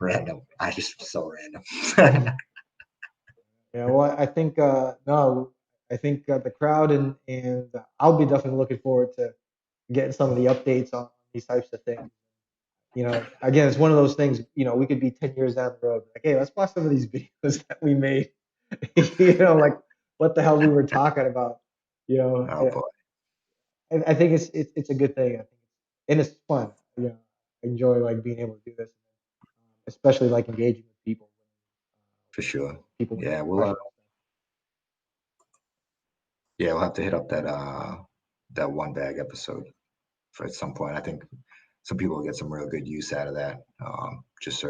random. I just so random. Yeah, well, I think no, I think the crowd and I'll be definitely looking forward to getting some of the updates on these types of things. You know, again, it's one of those things. You know, we could be 10 years down the road, like, hey, let's watch some of these videos that we made. You know, like what the hell we were talking about. You know, Oh boy, I think it's a good thing. I think, and it's fun. You know, I enjoy like being able to do this, especially like engaging with people. for sure. People with Yeah, different we'll questions. yeah, we'll have to hit up that one bag episode for at some point. I think some people will get some real good use out of that. Just search